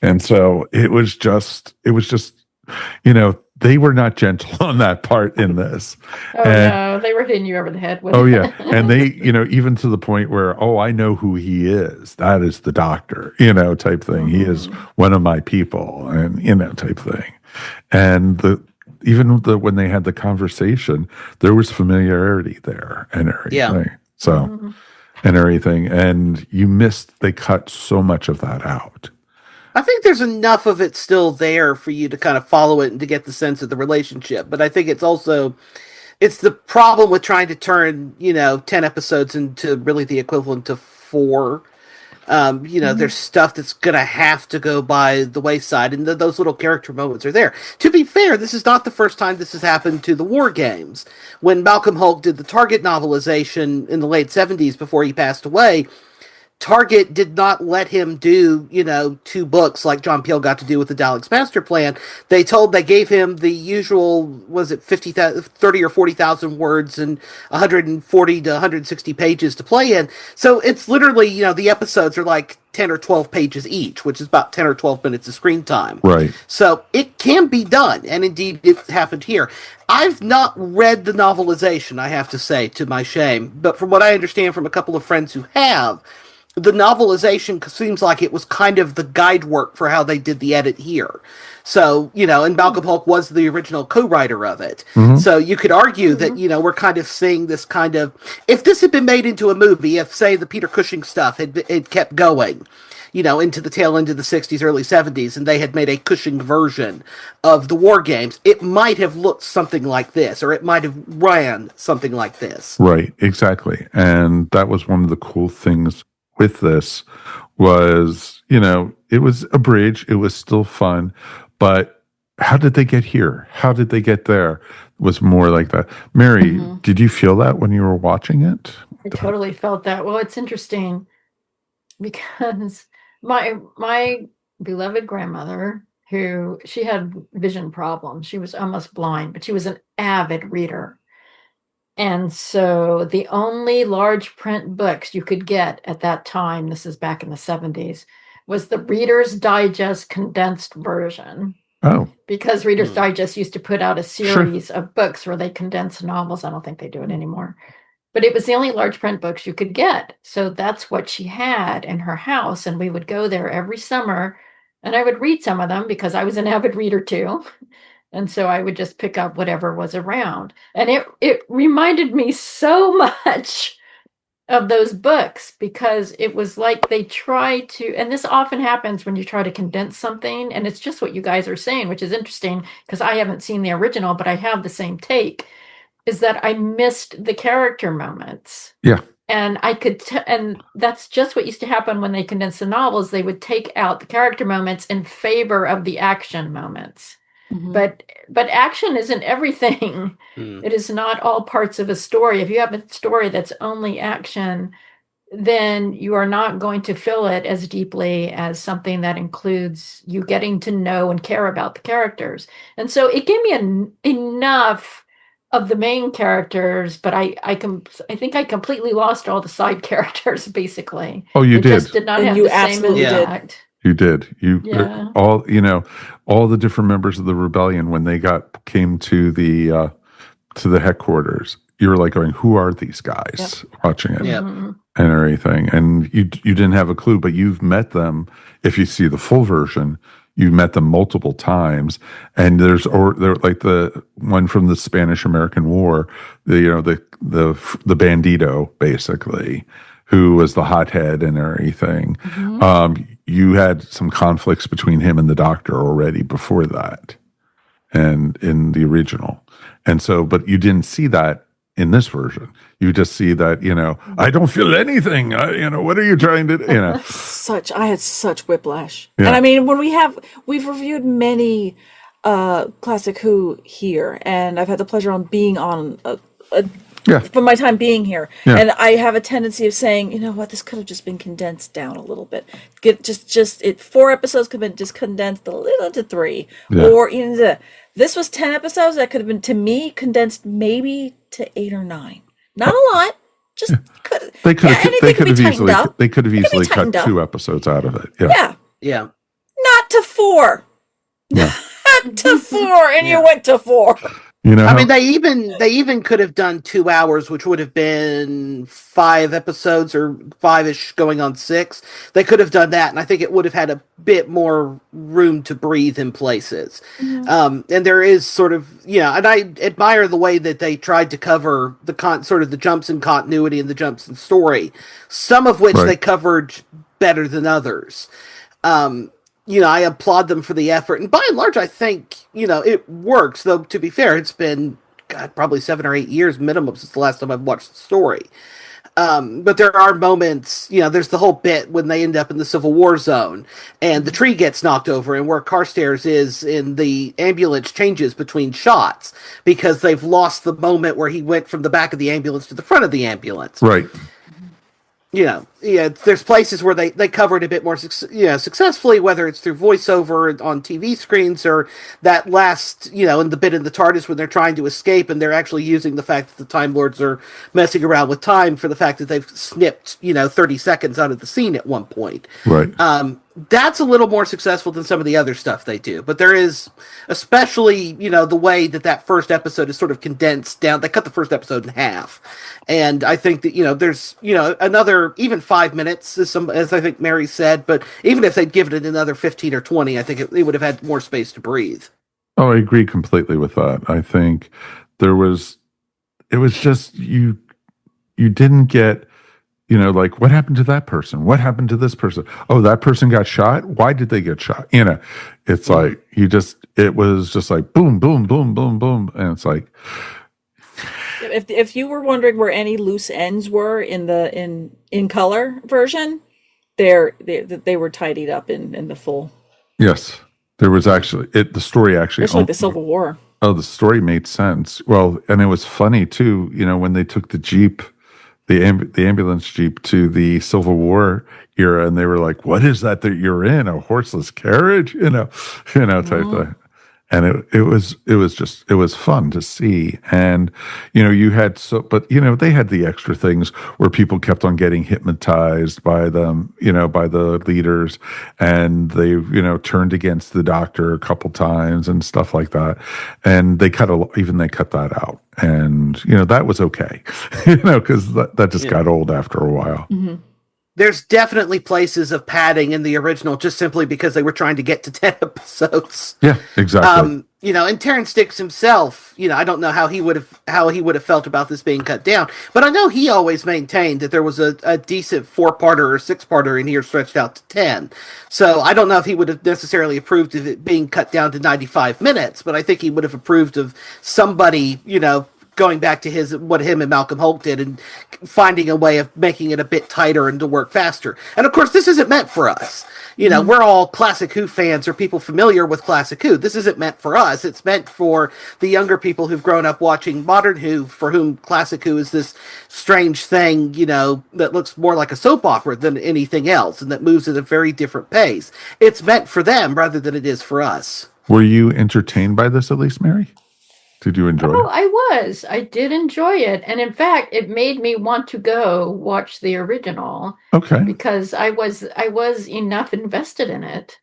And so it was just they were not gentle on that part in this. No, they were hitting you over the head with it. And they, even to the point where, I know who he is. That is the doctor, type thing. He is one of my people, and, type thing. And when they had the conversation, there was familiarity there and everything. Yeah. So, and everything. And they cut so much of that out. I think there's enough of it still there for you to kind of follow it and to get the sense of the relationship. But I think it's the problem with trying to turn, 10 episodes into really the equivalent of 4. There's stuff that's going to have to go by the wayside, and those little character moments are there. To be fair, this is not the first time this has happened to the War Games. When Malcolm Hulke did the Target novelization in the late 70s before he passed away, Target did not let him do, 2 books like John Peel got to do with the Daleks Master Plan. They gave him the usual, 30 or 40,000 words and 140 to 160 pages to play in. So it's literally, the episodes are like 10 or 12 pages each, which is about 10 or 12 minutes of screen time. Right. So it can be done, and indeed it happened here. I've not read the novelization, I have to say, to my shame, but from what I understand from a couple of friends who have, the novelization seems like it was kind of the guide work for how they did the edit here. So, and Malcolm Hulke was the original co-writer of it. So you could argue that, we're kind of seeing this kind of, if this had been made into a movie, if, say, the Peter Cushing stuff had kept going, into the tail end of the 60s, early 70s, and they had made a Cushing version of the War Games, it might have looked something like this, or it might have ran something like this. Right, exactly. And that was one of the cool things with this was, it was abridged, it was still fun, but how did they get here? How did they get there? It was more like that. Mary, did you feel that when you were watching it? I totally felt that. Well, it's interesting because my beloved grandmother, she had vision problems. She was almost blind, but she was an avid reader. And so the only large print books you could get at that time, this is back in the 70s, was the Reader's Digest condensed version. Oh. Because Reader's Digest used to put out a series of books where they condensed novels. I don't think they do it anymore. But it was the only large print books you could get. So that's what she had in her house. And we would go there every summer. And I would read some of them because I was an avid reader too. And so I would just pick up whatever was around. And it reminded me so much of those books, because it was like they try to, and this often happens when you try to condense something, and it's just what you guys are saying, which is interesting because I haven't seen the original, but I have the same take, is that I missed the character moments. Yeah. And I could, and that's just what used to happen when they condensed the novels. They would take out the character moments in favor of the action moments. Mm-hmm. But action isn't everything. It is not all parts of a story. If you have a story that's only action, then you are not going to feel it as deeply as something that includes you getting to know and care about the characters. And so it gave me enough of the main characters, but I think I completely lost all the side characters, basically. Oh, you it did. Just did not And have you the same absolutely did. impact. You did. Yeah. All the different members of the rebellion, when they came to the headquarters, you were like going, "Who are these guys?" Watching it and everything, and you didn't have a clue, but you've met them. If you see the full version, you've met them multiple times, and they're like the one from the Spanish-American War, the bandito, basically, who was the hothead and everything. You had some conflicts between him and the doctor already before that, and in the original. And so, but you didn't see that in this version. You just see that, I don't feel anything. What are you trying to, I had such whiplash. Yeah. And I mean, we've reviewed many classic Who here, and I've had the pleasure on being on from my time being here. Yeah. And I have a tendency of saying, you know what, this could have just been condensed down a little bit. 4 episodes could have been just condensed a little to 3. Yeah. Or this was 10 episodes that could have been, to me, condensed maybe to 8 or 9. Not a lot. Just they could have easily cut up. 2 episodes out of it. Yeah. Not to 4. Yeah. Not to 4, and you went to 4. I mean, they even could have done 2 hours, which would have been 5 episodes or 5-ish going on 6. They could have done that, and I think it would have had a bit more room to breathe in places. And there is sort of, and I admire the way that they tried to cover the jumps in continuity and the jumps in story, some of which they covered better than others. I applaud them for the effort. And by and large, I think, it works. Though, to be fair, it's been, probably 7 or 8 years minimum since the last time I've watched the story. But there are moments, there's the whole bit when they end up in the Civil War zone and the tree gets knocked over and where Carstairs is in the ambulance changes between shots because they've lost the moment where he went from the back of the ambulance to the front of the ambulance. Right. There's places where they cover it a bit more successfully, whether it's through voiceover on TV screens or that last, in the bit in the TARDIS when they're trying to escape and they're actually using the fact that the Time Lords are messing around with time for the fact that they've snipped, 30 seconds out of the scene at one point. Right. That's a little more successful than some of the other stuff they do. But there is, especially, the way that first episode is sort of condensed down. They cut the first episode in half. And I think that, there's, another, even 5 minutes, as I think Mary said. But even if they'd given it another 15 or 20, I think it would have had more space to breathe. Oh, I agree completely with that. I think it was just, you didn't get, like, what happened to that person? What happened to this person? Oh, that person got shot? Why did they get shot? It's like, it was just like, boom, boom, boom, boom, boom. And it's like, if you were wondering where any loose ends were in the in color version, they were tidied up in the full. Yes, there was actually, the story actually. Especially the Civil War. Oh, the story made sense. Well, and it was funny too, when they took the Jeep, the ambulance Jeep to the Civil War era, and they were like, "What is that you're in? A horseless carriage?" Type thing. And it was fun to see. And, you had they had the extra things where people kept on getting hypnotized by them, by the leaders, and they, turned against the doctor a couple times and stuff like that. And they cut that out. And, that was okay, because that just got old after a while. Mm-hmm. There's definitely places of padding in the original just simply because they were trying to get to 10 episodes. Yeah, exactly. and Terrence Dicks himself, I don't know how he would have felt about this being cut down, but I know he always maintained that there was a decent 4-parter or 6-parter in here stretched out to 10. So I don't know if he would have necessarily approved of it being cut down to 95 minutes, but I think he would have approved of somebody, going back to what him and Malcolm Holt did and finding a way of making it a bit tighter and to work faster. And of course, this isn't meant for us. We're all Classic Who fans or people familiar with Classic Who. This isn't meant for us. It's meant for the younger people who've grown up watching modern Who, for whom Classic Who is this strange thing, that looks more like a soap opera than anything else and that moves at a very different pace. It's meant for them rather than it is for us. Were you entertained by this, at least, Mary? Did you enjoy it? I was. I did enjoy it. And in fact, it made me want to go watch the original. Okay. Because I was enough invested in it.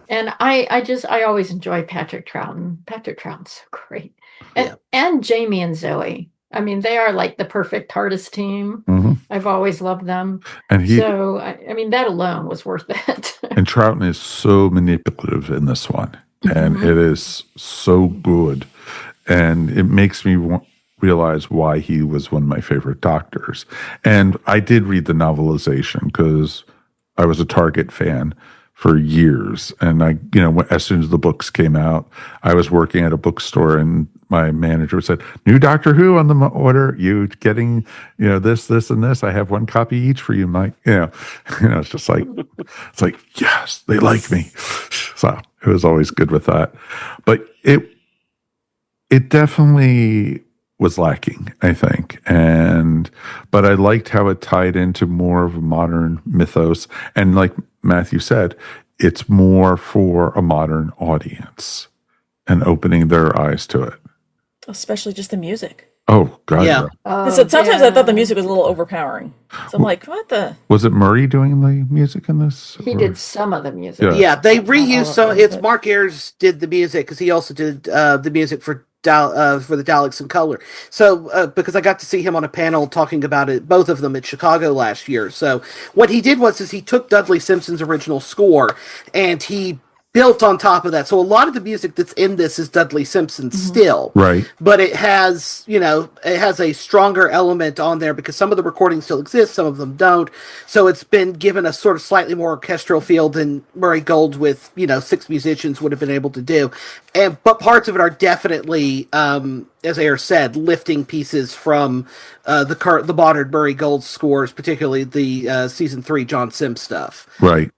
And I always enjoy Patrick Troughton. Patrick Troughton's so great. And Jamie and Zoe. I mean, they are like the perfect TARDIS team. Mm-hmm. I've always loved them. And that alone was worth it. And Troughton is so manipulative in this one. And it is so good. And it makes me realize why he was one of my favorite doctors. And I did read the novelization because I was a Target fan for years. And as soon as the books came out, I was working at a bookstore and my manager said, "New Doctor Who on the order. You getting, this, and this. I have one copy each for you, Mike." It's just like, yes, they like me. So it was always good with that. But it definitely was lacking, I think. But I liked how it tied into more of a modern mythos. And like Matthew said, it's more for a modern audience and opening their eyes to it. Especially just the music. Oh, God. Yeah. Sometimes I thought the music was a little overpowering. So I'm like, what the? Was it Murray doing the music in this? He did some of the music. Yeah, they reused some. It's Mark Ayers did the music because he also did the music for the Daleks in Color. So because I got to see him on a panel talking about it, both of them at Chicago last year. So what he did was he took Dudley Simpson's original score and he built on top of that. So a lot of the music that's in this is Dudley Simpson still. Right. But it has, it has a stronger element on there because some of the recordings still exist, some of them don't. So it's been given a sort of slightly more orchestral feel than Murray Gold with, 6 musicians would have been able to do. But parts of it are definitely, as Ayer said, lifting pieces from the modern Murray Gold scores, particularly the season 3 John Sims stuff. Right.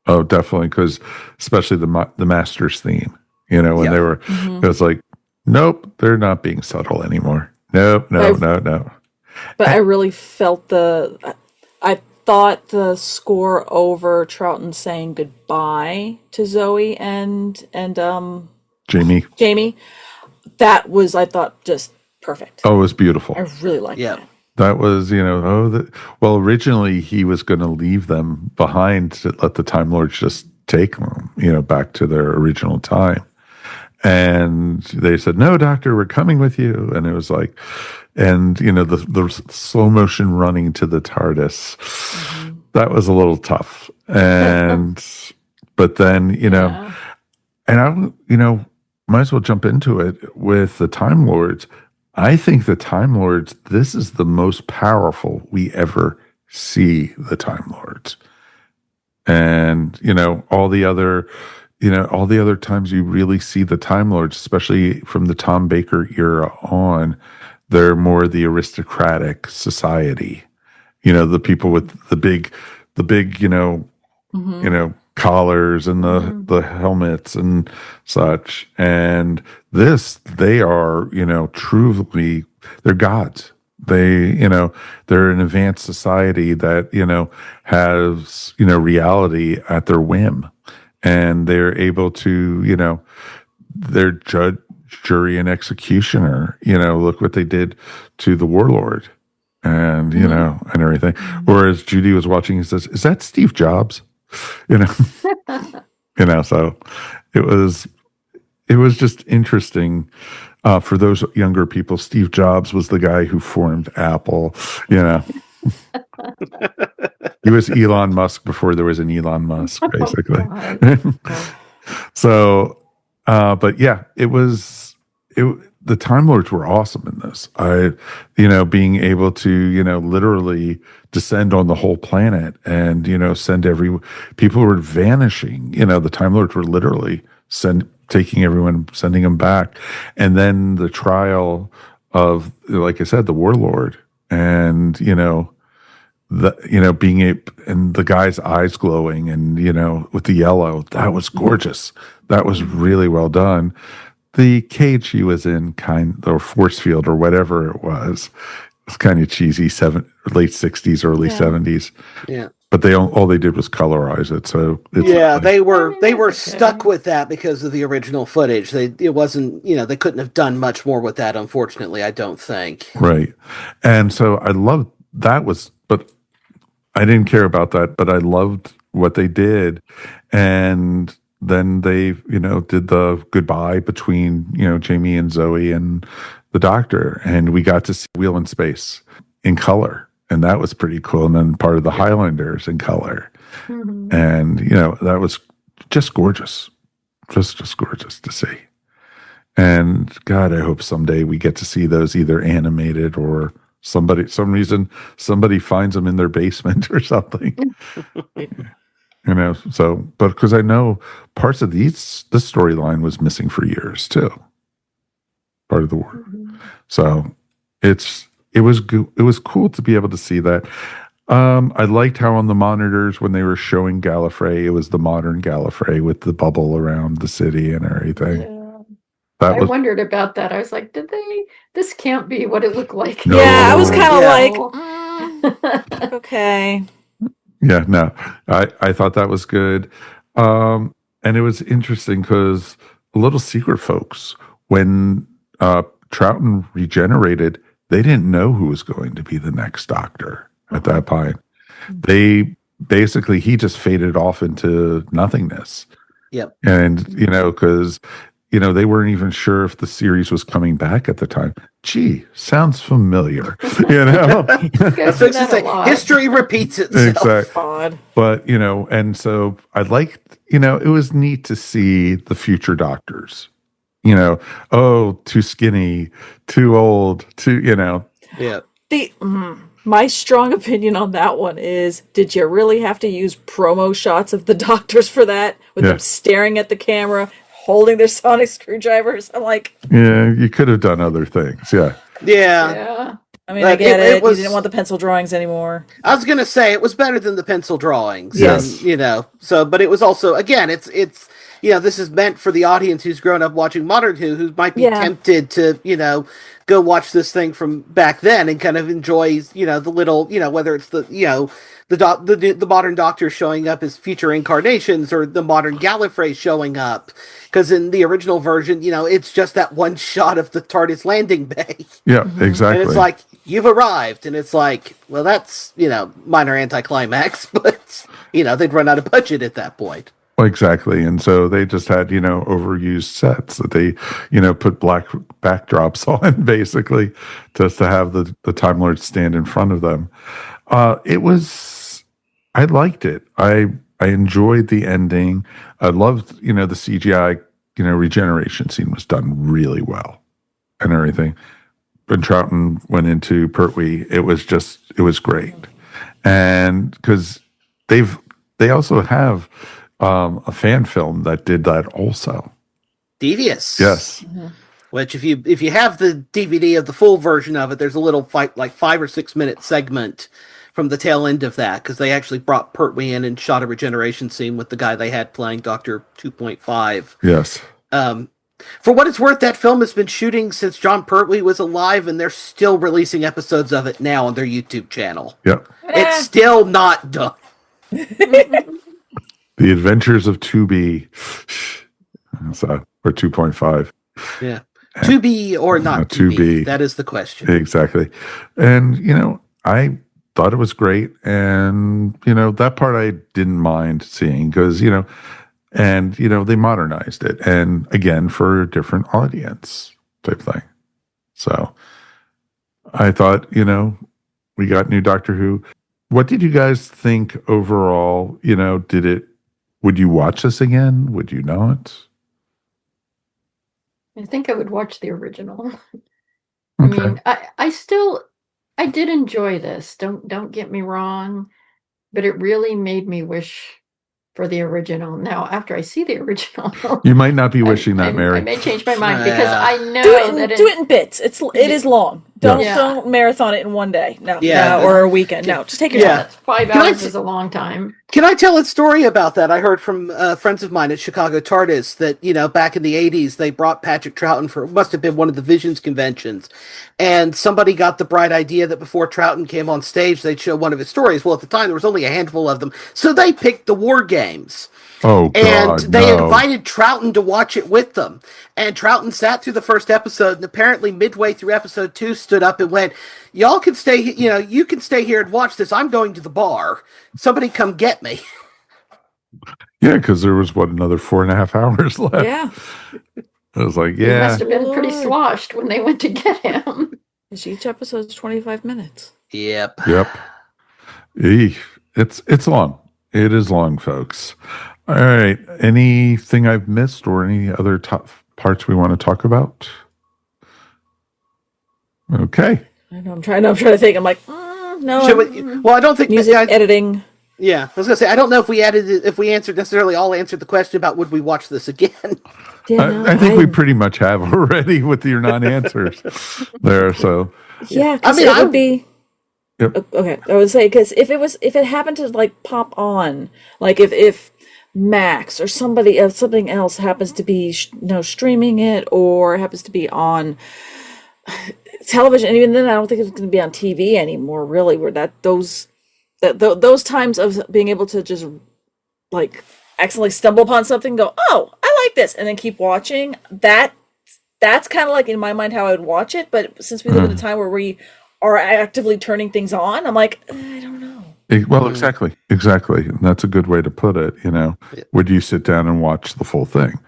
Oh, definitely, because especially the Masters theme, when they were, it was like, nope, they're not being subtle anymore. No. But I really felt I thought the score over Troughton saying goodbye to Zoe and Jamie, that was, I thought, just perfect. Oh, it was beautiful. I really liked that. That was, originally he was going to leave them behind to let the Time Lords just take them, back to their original time. And they said, "No, Doctor, we're coming with you." And it was like, the slow motion running to the TARDIS, that was a little tough. And, but then, and I, might as well jump into it with the Time Lords. I think the Time Lords, this is the most powerful we ever see the Time Lords. And, all the other times you really see the Time Lords, especially from the Tom Baker era on, they're more the aristocratic society. The people with the big, collars and the helmets and such. And they are, truly, they're gods. They're an advanced society that, has, reality at their whim. And they're able to, they're judge, jury, and executioner. Look what they did to the warlord and, and everything. Whereas Judy was watching and says, "Is that Steve Jobs?" So it was just interesting for those younger people. Steve Jobs was the guy who formed Apple, He was Elon Musk before there was an Elon Musk, basically. So But yeah, the Time Lords were awesome in this. Being able to, literally descend on the whole planet and, send people were vanishing. The Time Lords were literally taking everyone, sending them back. And then the trial of, like I said, the Warlord and, and the guy's eyes glowing and, with the yellow, that was gorgeous. That was really well done. The cage he was in, or force field or whatever it was kind of cheesy. Late 60s, early 70s. Yeah, but all they did was colorize it. So they were stuck with that because of the original footage. It wasn't, they couldn't have done much more with that. Unfortunately, I don't think. Right, and so I loved that but I didn't care about that. But I loved what they did, and then they, did the goodbye between, Jamie and Zoe and the Doctor. And we got to see Wheel in Space in color. And that was pretty cool. And then part of the Highlanders in color. Mm-hmm. And, that was just gorgeous. Just gorgeous to see. And God, I hope someday we get to see those either animated or some reason somebody finds them in their basement or something. But because I know parts of this storyline was missing for years too. Part of the war. Mm-hmm. So it was cool to be able to see that. I liked how on the monitors when they were showing Gallifrey, it was the modern Gallifrey with the bubble around the city and everything. Yeah. I wondered about that. I was like, this can't be what it looked like. No. Yeah, I was kind of like, okay. Yeah, no, I thought that was good. And it was interesting because a little secret, folks, when Troughton regenerated, they didn't know who was going to be the next Doctor at that point. They basically, he just faded off into nothingness. Yep. And, because, they weren't even sure if the series was coming back at the time. Gee, sounds familiar. History repeats itself. Exactly. Odd. But, and so I liked, it was neat to see the future Doctors. Too skinny, too old, Yeah. My strong opinion on that one is, did you really have to use promo shots of the Doctors for that? With them staring at the camera, holding their sonic screwdrivers? I'm like... Yeah, you could have done other things, Yeah. I mean, I get it. You didn't want the pencil drawings anymore. I was going to say, it was better than the pencil drawings. Yes. And, but it was also, again, it's this is meant for the audience who's grown up watching Modern Who might be tempted to, go watch this thing from back then and kind of enjoy, the little, whether it's the modern Doctor showing up as future incarnations or the modern Gallifrey showing up. Because in the original version, it's just that one shot of the TARDIS landing bay. Yeah, exactly. And it's like, you've arrived. And it's like, well, that's, minor anticlimax. But, they'd run out of budget at that point. Exactly. And so they just had, overused sets that they, put black backdrops on, basically, just to have the Time Lords stand in front of them. I liked it. I enjoyed the ending. I loved, the CGI, regeneration scene was done really well and everything. When Troughton went into Pertwee, it was great. And because they also have a fan film that did that also. Devious. Yes. Mm-hmm. Which if you have the DVD of the full version of it, there's a little 5 or 6 minute segment from the tail end of that, because they actually brought Pertwee in and shot a regeneration scene with the guy they had playing Doctor 2.5. Yes. For what it's worth, that film has been shooting since John Pertwee was alive, and they're still releasing episodes of it now on their YouTube channel. Yep. It's still not done. The Adventures of 2B. Or 2.5. Yeah. 2B or not 2B. That is the question. Exactly. And, I thought it was great. And, that part I didn't mind seeing because, and, they modernized it. And again, for a different audience type thing. So I thought, we got new Doctor Who. What did you guys think overall? Would you watch this again? Would you not? I think I would watch the original. Okay. I mean, I did enjoy this. Don't get me wrong, but it really made me wish for the original. Now, after I see the original, You might not be wishing that, I Mary. may change my mind because I know Do it in bits. It is long. Yeah. Don't marathon it in one day. No, Yeah. or a weekend. No, just take your time. 5 hours is a long time. Can I tell a story about that? I heard from friends of mine at Chicago TARDIS that, back in the 80s, they brought Patrick Troughton for, it must have been one of the Visions conventions. And somebody got the bright idea that before Troughton came on stage, they'd show one of his stories. Well, at the time, there was only a handful of them. So they picked the War Games. Oh, God, and they no. invited Troughton to watch it with them. And Troughton sat through the first episode, and apparently midway through episode 2 stood up and went, y'all can stay, you can stay here and watch this. I'm going to the bar. Somebody come get me. Yeah, because there was, another 4.5 hours left. Yeah. I was like, He yeah. must have been pretty sloshed when they went to get him. Each episode's 25 minutes. Yep. It's long. It is long, folks. All right. Anything I've missed or any other top parts we want to talk about? Okay. I know. I'm trying to think. I'm like, no. Well, I don't think music editing. Yeah, I was gonna say I don't know if we necessarily all answered the question about would we watch this again. I think we pretty much have already with your non-answers there. So yeah, it would be. Yep. Okay, I would say because if it happened to like pop on, like if Max or something else happens to be streaming it or happens to be on television, and even then I don't think it's going to be on TV anymore. Really, where those times of being able to just like accidentally stumble upon something, go, oh, I like this, and then keep watching. That's kind of like in my mind how I would watch it. But since we live in a time where we are actively turning things on, I'm like, I don't know. Well, exactly. And that's a good way to put it. Would you sit down and watch the full thing?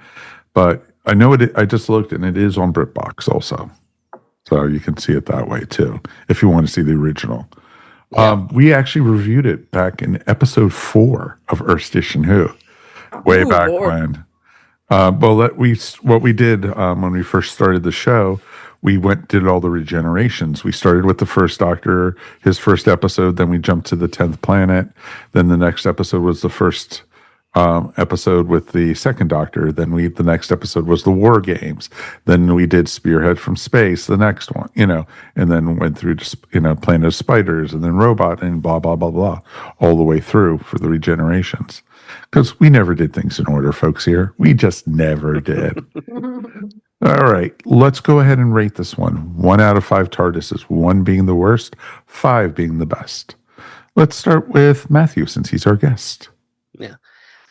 But I know it. I just looked, and it is on BritBox also, so you can see it that way too if you want to see the original. Yeah. We actually reviewed it back in episode 4 of Earth Station Who, way back when. What we did when we first started the show, we did all the regenerations. We started with the first Doctor, his first episode, then we jumped to the 10th planet. Then the next episode was the first episode with the second Doctor. Then the next episode was the War Games. Then we did Spearhead from Space, the next one, and then went through, Planet of Spiders, and then Robot, and blah, blah, blah, blah, all the way through for the regenerations. Because we never did things in order, folks here. We just never did. All right, let's go ahead and rate this one. 1 out of 5 TARDISes, 1 being the worst, 5 being the best. Let's start with Matthew, since he's our guest. Yeah.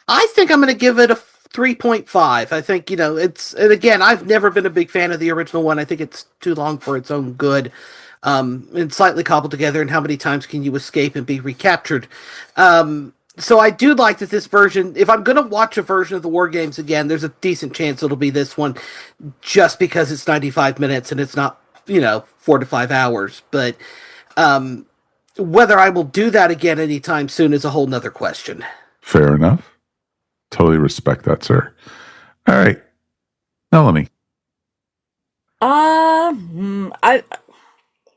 I think I'm going to give it a 3.5. I think, and again, I've never been a big fan of the original one. I think it's too long for its own good. And slightly cobbled together, and how many times can you escape and be recaptured? So I do like that this version, if I'm going to watch a version of the War Games again, there's a decent chance it'll be this one, just because it's 95 minutes and it's not, 4 to 5 hours. But whether I will do that again anytime soon is a whole nother question. Fair enough. Totally respect that, sir. All right. Melanie.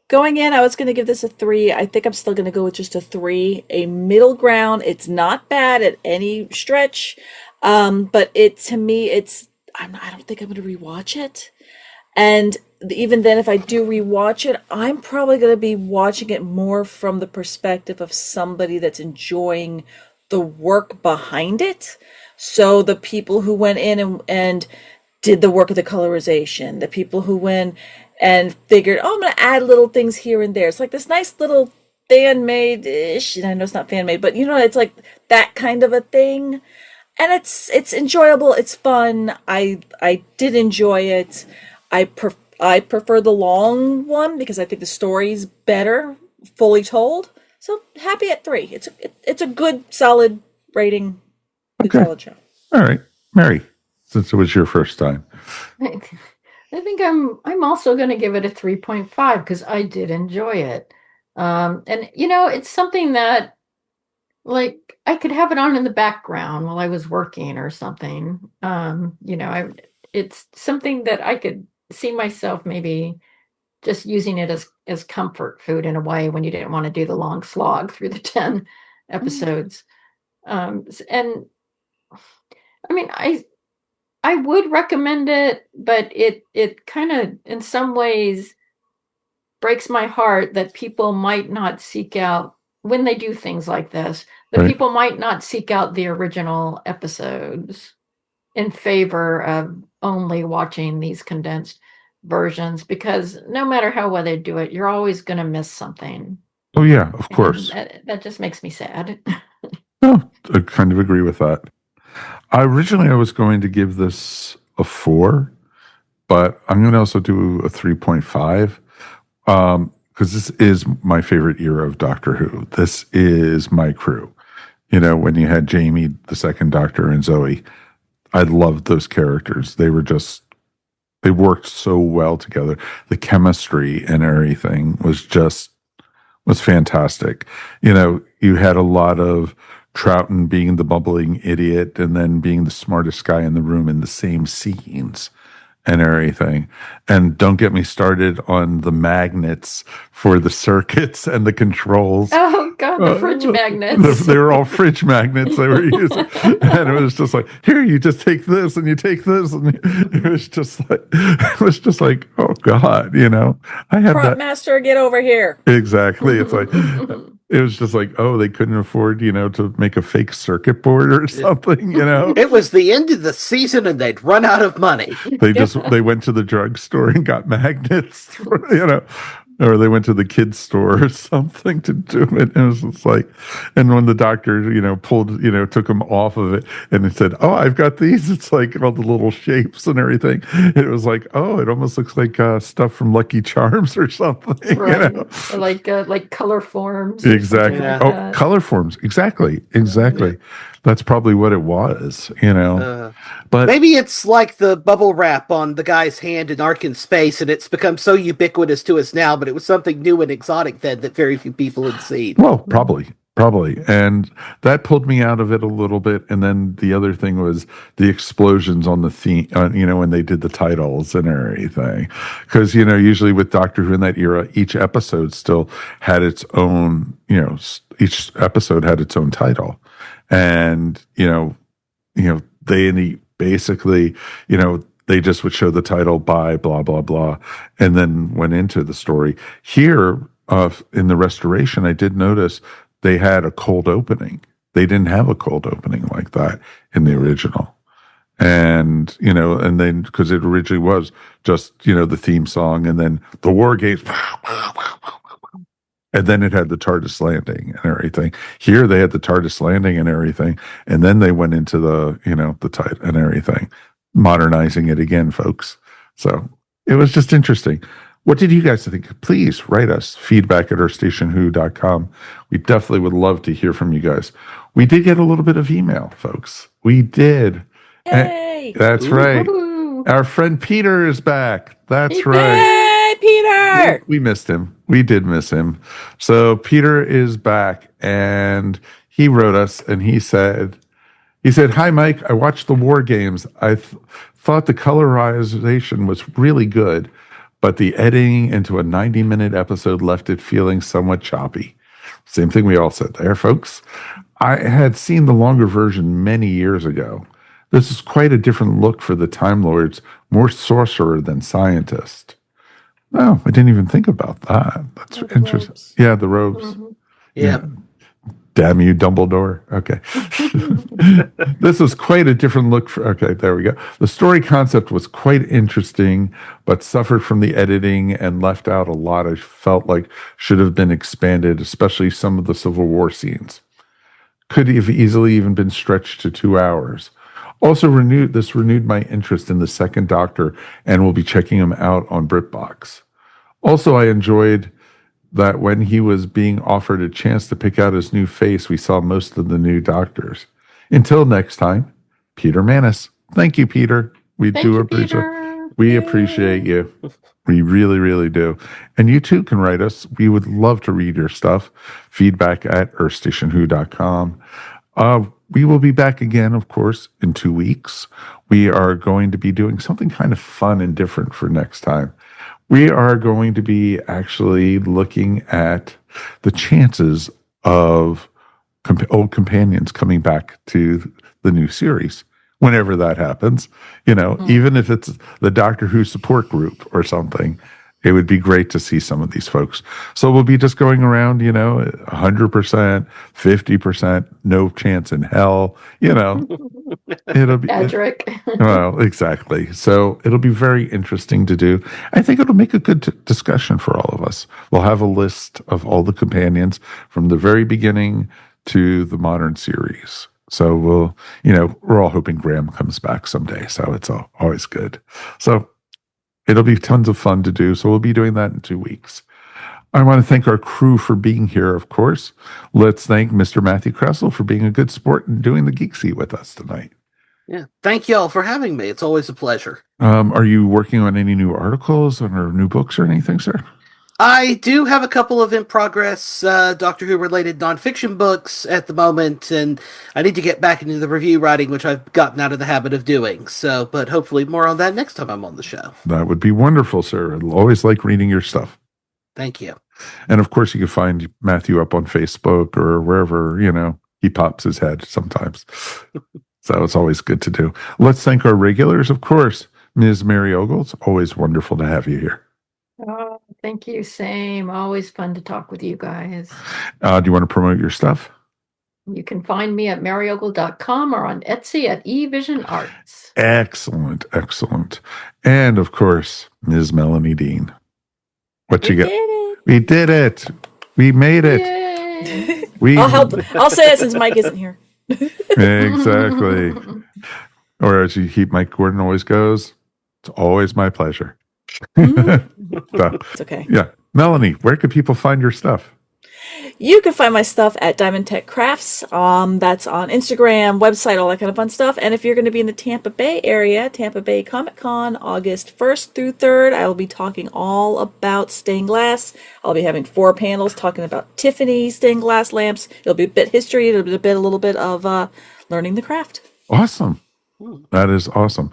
Going in, I was going to give this a 3. I think I'm still going to go with just a 3. A middle ground. It's not bad at any stretch. But to me, I don't think I'm going to rewatch it. And even then, if I do rewatch it, I'm probably going to be watching it more from the perspective of somebody that's enjoying the work behind it. So the people who went in and did the work of the colorization, the people who went and figured, I'm going to add little things here and there. It's like this nice little fan-made-ish, and I know it's not fan-made, but it's like that kind of a thing. And it's enjoyable. It's fun. I did enjoy it. I prefer the long one because I think the story's better, fully told. So happy at 3. It's a good, solid rating. Good, solid show. All right, Mary, since it was your first time. I think I'm also going to give it a 3.5 because I did enjoy it. And it's something that I could have it on in the background while I was working or something. it's something that I could see myself maybe just using it as comfort food in a way when you didn't want to do the long slog through the 10 episodes. And I mean, I would recommend it, but it kind of in some ways breaks my heart that people might not seek out when they do things like this, that Right. people might not seek out the original episodes in favor of only watching these condensed versions, because no matter how well they do it, you're always going to miss something. Oh yeah, of course. That just makes me sad. No, I kind of agree with that. Originally, I was going to give this a 4, but I'm going to also do a 3.5 because this is my favorite era of Doctor Who. This is my crew. You know, when you had Jamie, the second Doctor, and Zoe, I loved those characters. They worked so well together. The chemistry and everything was fantastic. You know, you had a lot of Troughton being the bumbling idiot and then being the smartest guy in the room in the same scenes and everything. And don't get me started on the magnets for the circuits and the controls. Oh God, the fridge magnets. They were all fridge magnets they were using. And it was just like, here, you just take this and you take this. And it was just like, oh God, you know, I had Prop that. master, get over here. Exactly. It's like, it was just like, oh, they couldn't afford, you know, to make a fake circuit board or something, you know. It was the end of the season and they'd run out of money. They went to the drugstore and got magnets, for, you know, or they went to the kids store or something to do it. And it was just like, and when the doctor, you know, took them off of it and it said, oh, I've got these. It's like all the little shapes and everything. It was like, oh, it almost looks like stuff from Lucky Charms or something. Right. You know? Or like color forms. Exactly. Like Oh, that. color forms. Exactly. That's probably what it was, you know. But maybe it's like the bubble wrap on the guy's hand in Ark in Space, and it's become so ubiquitous to us now, but it was something new and exotic then that very few people had seen. Well, probably. And that pulled me out of it a little bit. And then the other thing was the explosions on the theme, you know, when they did the titles and everything. Because, you know, usually with Doctor Who in that era, each episode still had its own, you know, each episode had its own title. And, you know, they basically, you know, they just would show the title by blah, blah, blah, and then went into the story. Here, in the restoration, I did notice they had a cold opening. They didn't have a cold opening like that in the original. And, you know, and then, because it originally was just, you know, the theme song and then the war games. And then it had the TARDIS landing and everything. Here they had the TARDIS landing and everything. And then they went into the, you know, the type and everything, modernizing it again, folks. So it was just interesting. What did you guys think? Please write us feedback@earthstationwho.com. We definitely would love to hear from you guys. We did get a little bit of email, folks. We did. Yay! That's right. Woo-hoo. Our friend Peter is back. That's right. Hey, Peter! We missed him. We did miss him. So Peter is back and he wrote us and he said, hi, Mike. I watched the War Games. I thought the colorization was really good, but the editing into a 90-minute episode left it feeling somewhat choppy. Same thing we all said there, folks. I had seen the longer version many years ago. This is quite a different look for the Time Lords, more sorcerer than scientist. Oh, I didn't even think about that. That's interesting. Robes. Yeah, the robes. Mm-hmm. Yeah. Damn you, Dumbledore. Okay. This was quite a different look. Okay, there we go. The story concept was quite interesting, but suffered from the editing and left out a lot I felt like should have been expanded, especially some of the Civil War scenes. Could have easily even been stretched to 2 hours. Also renewed my interest in the Second Doctor and will be checking him out on BritBox. Also, I enjoyed that when he was being offered a chance to pick out his new face, we saw most of the new Doctors. Until next time, Peter Manis. Thank you, Peter. We appreciate you. We really, really do. And you too can write us. We would love to read your stuff. Feedback@earthstationwho.com. we will be back again, of course, in 2 weeks. We are going to be doing something kind of fun and different for next time. We are going to be actually looking at the chances of old companions coming back to the new series. Whenever that happens, even if it's the Doctor Who support group or something, it would be great to see some of these folks. So we'll be just going around, 100%, 50%, no chance in hell, it'll be, Patrick. well, exactly. So it'll be very interesting to do. I think it'll make a good discussion for all of us. We'll have a list of all the companions from the very beginning to the modern series. So we're all hoping Graham comes back someday. So it's always good. So it'll be tons of fun to do. So we'll be doing that in 2 weeks. I want to thank our crew for being here, of course. Let's thank Mr. Matthew Kresal for being a good sport and doing the Geek Seat with us tonight. Yeah. Thank you all for having me. It's always a pleasure. Are you working on any new articles or new books or anything, sir? I do have a couple of in progress Doctor Who related nonfiction books at the moment, and I need to get back into the review writing, which I've gotten out of the habit of doing. So, but hopefully more on that next time I'm on the show. That would be wonderful, sir. I'll always like reading your stuff. Thank you. And of course, you can find Matthew up on Facebook or wherever, he pops his head sometimes. So it's always good to do. Let's thank our regulars, of course. Ms. Mary Ogles, always wonderful to have you here. Oh, thank you. Same. Always fun to talk with you guys. Do you want to promote your stuff? You can find me at maryogle.com or on Etsy at eVision Arts. Excellent. And of course, Ms. Melanie Dean. What you got? We did it. We made it. Yay. I'll help. I'll say it since Mike isn't here. Exactly. Or as Mike Gordon always goes, it's always my pleasure. So, It's okay. Yeah. Melanie, where can people find your stuff? You can find my stuff at Diamond Tech Crafts. That's on Instagram, website, all that kind of fun stuff. And if you're going to be in the Tampa Bay area, Tampa Bay Comic Con, August 1st through 3rd, I will be talking all about stained glass. I'll be having 4 panels talking about Tiffany stained glass lamps. It'll be a bit history. It'll be a little bit of learning the craft. Awesome. That is awesome.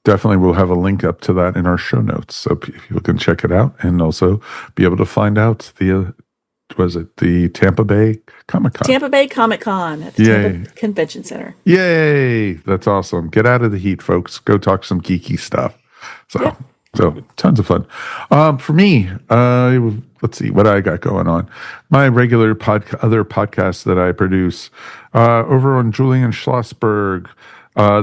Definitely we'll have a link up to that in our show notes so people can check it out and also be able to find out the Tampa Bay Comic Con? Tampa Bay Comic Con at the Tampa Convention Center. Yay! That's awesome. Get out of the heat, folks. Go talk some geeky stuff. So tons of fun. For me, let's see what I got going on. My regular other podcasts that I produce over on Julian Schlossberg.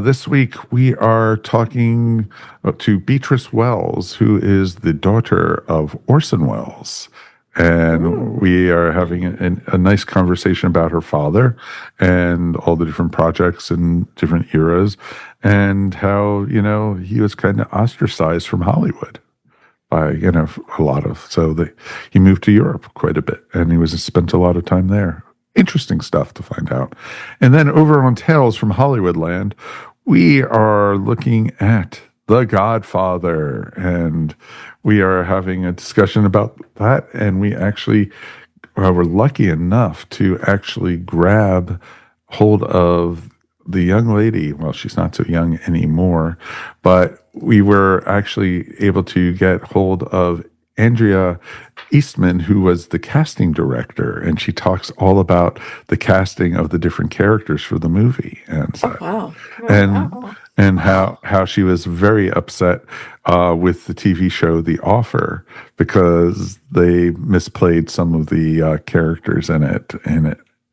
This week we are talking to Beatrice Wells, who is the daughter of Orson Welles. And we are having a nice conversation about her father and all the different projects and different eras and how, he was kind of ostracized from Hollywood by, a lot of, he moved to Europe quite a bit and he spent a lot of time there. Interesting stuff to find out. And then over on Tales from Hollywoodland, we are looking at The Godfather, and we are having a discussion about that. And we actually were lucky enough to actually grab hold of the young lady. Well, she's not so young anymore, but we were actually able to get hold of Andrea Eastman, who was the casting director, and she talks all about the casting of the different characters for the movie, and and how she was very upset with the TV show The Offer because they misplayed some of the characters in it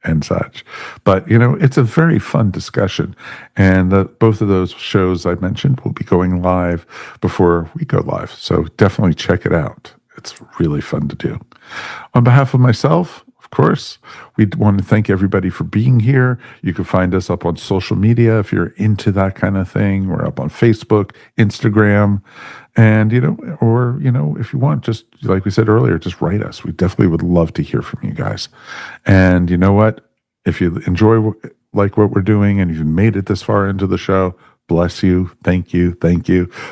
and such. But it's a very fun discussion, and both of those shows I mentioned will be going live before we go live. So definitely check it out. It's really fun to do. On behalf of myself, of course, we want to thank everybody for being here. You can find us up on social media if you're into that kind of thing. We're up on Facebook, Instagram, and if you want, just like we said earlier, just write us. We definitely would love to hear from you guys. And you know what? If you enjoy what we're doing and you've made it this far into the show, bless you. Thank you.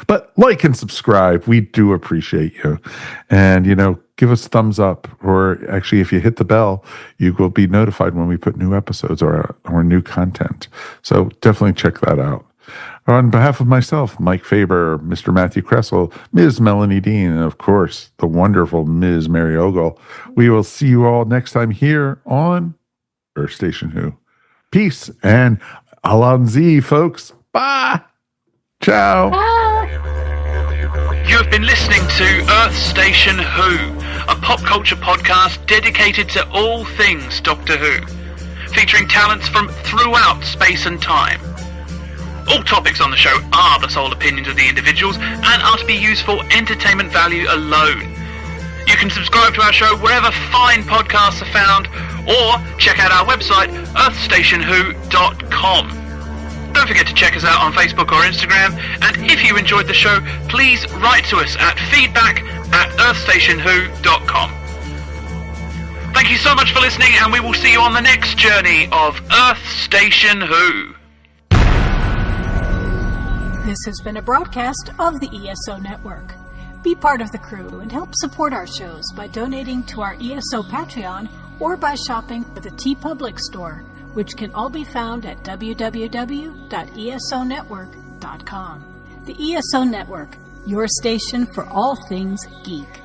But like and subscribe. We do appreciate you. And, give us thumbs up, or actually, if you hit the bell, you will be notified when we put new episodes or new content. So definitely check that out. On behalf of myself, Mike Faber, Mr. Matthew Kresal, Ms. Melanie Dean, and of course, the wonderful Ms. Mary Ogle, we will see you all next time here on Earth Station Who. Peace and Alonzi, folks. Bye. Ciao. You have been listening to Earth Station Who, a pop culture podcast dedicated to all things Doctor Who, featuring talents from throughout space and time. All topics on the show are the sole opinions of the individuals and are to be used for entertainment value alone. You can subscribe to our show wherever fine podcasts are found, or check out our website, earthstationwho.com. Don't forget to check us out on Facebook or Instagram, and if you enjoyed the show, please write to us at feedback@earthstationwho.com. Thank you so much for listening, and we will see you on the next journey of Earth Station Who. This has been a broadcast of the ESO Network. Be part of the crew and help support our shows by donating to our ESO Patreon or by shopping at the TeePublic store, which can all be found at www.esonetwork.com. The ESO Network, your station for all things geek.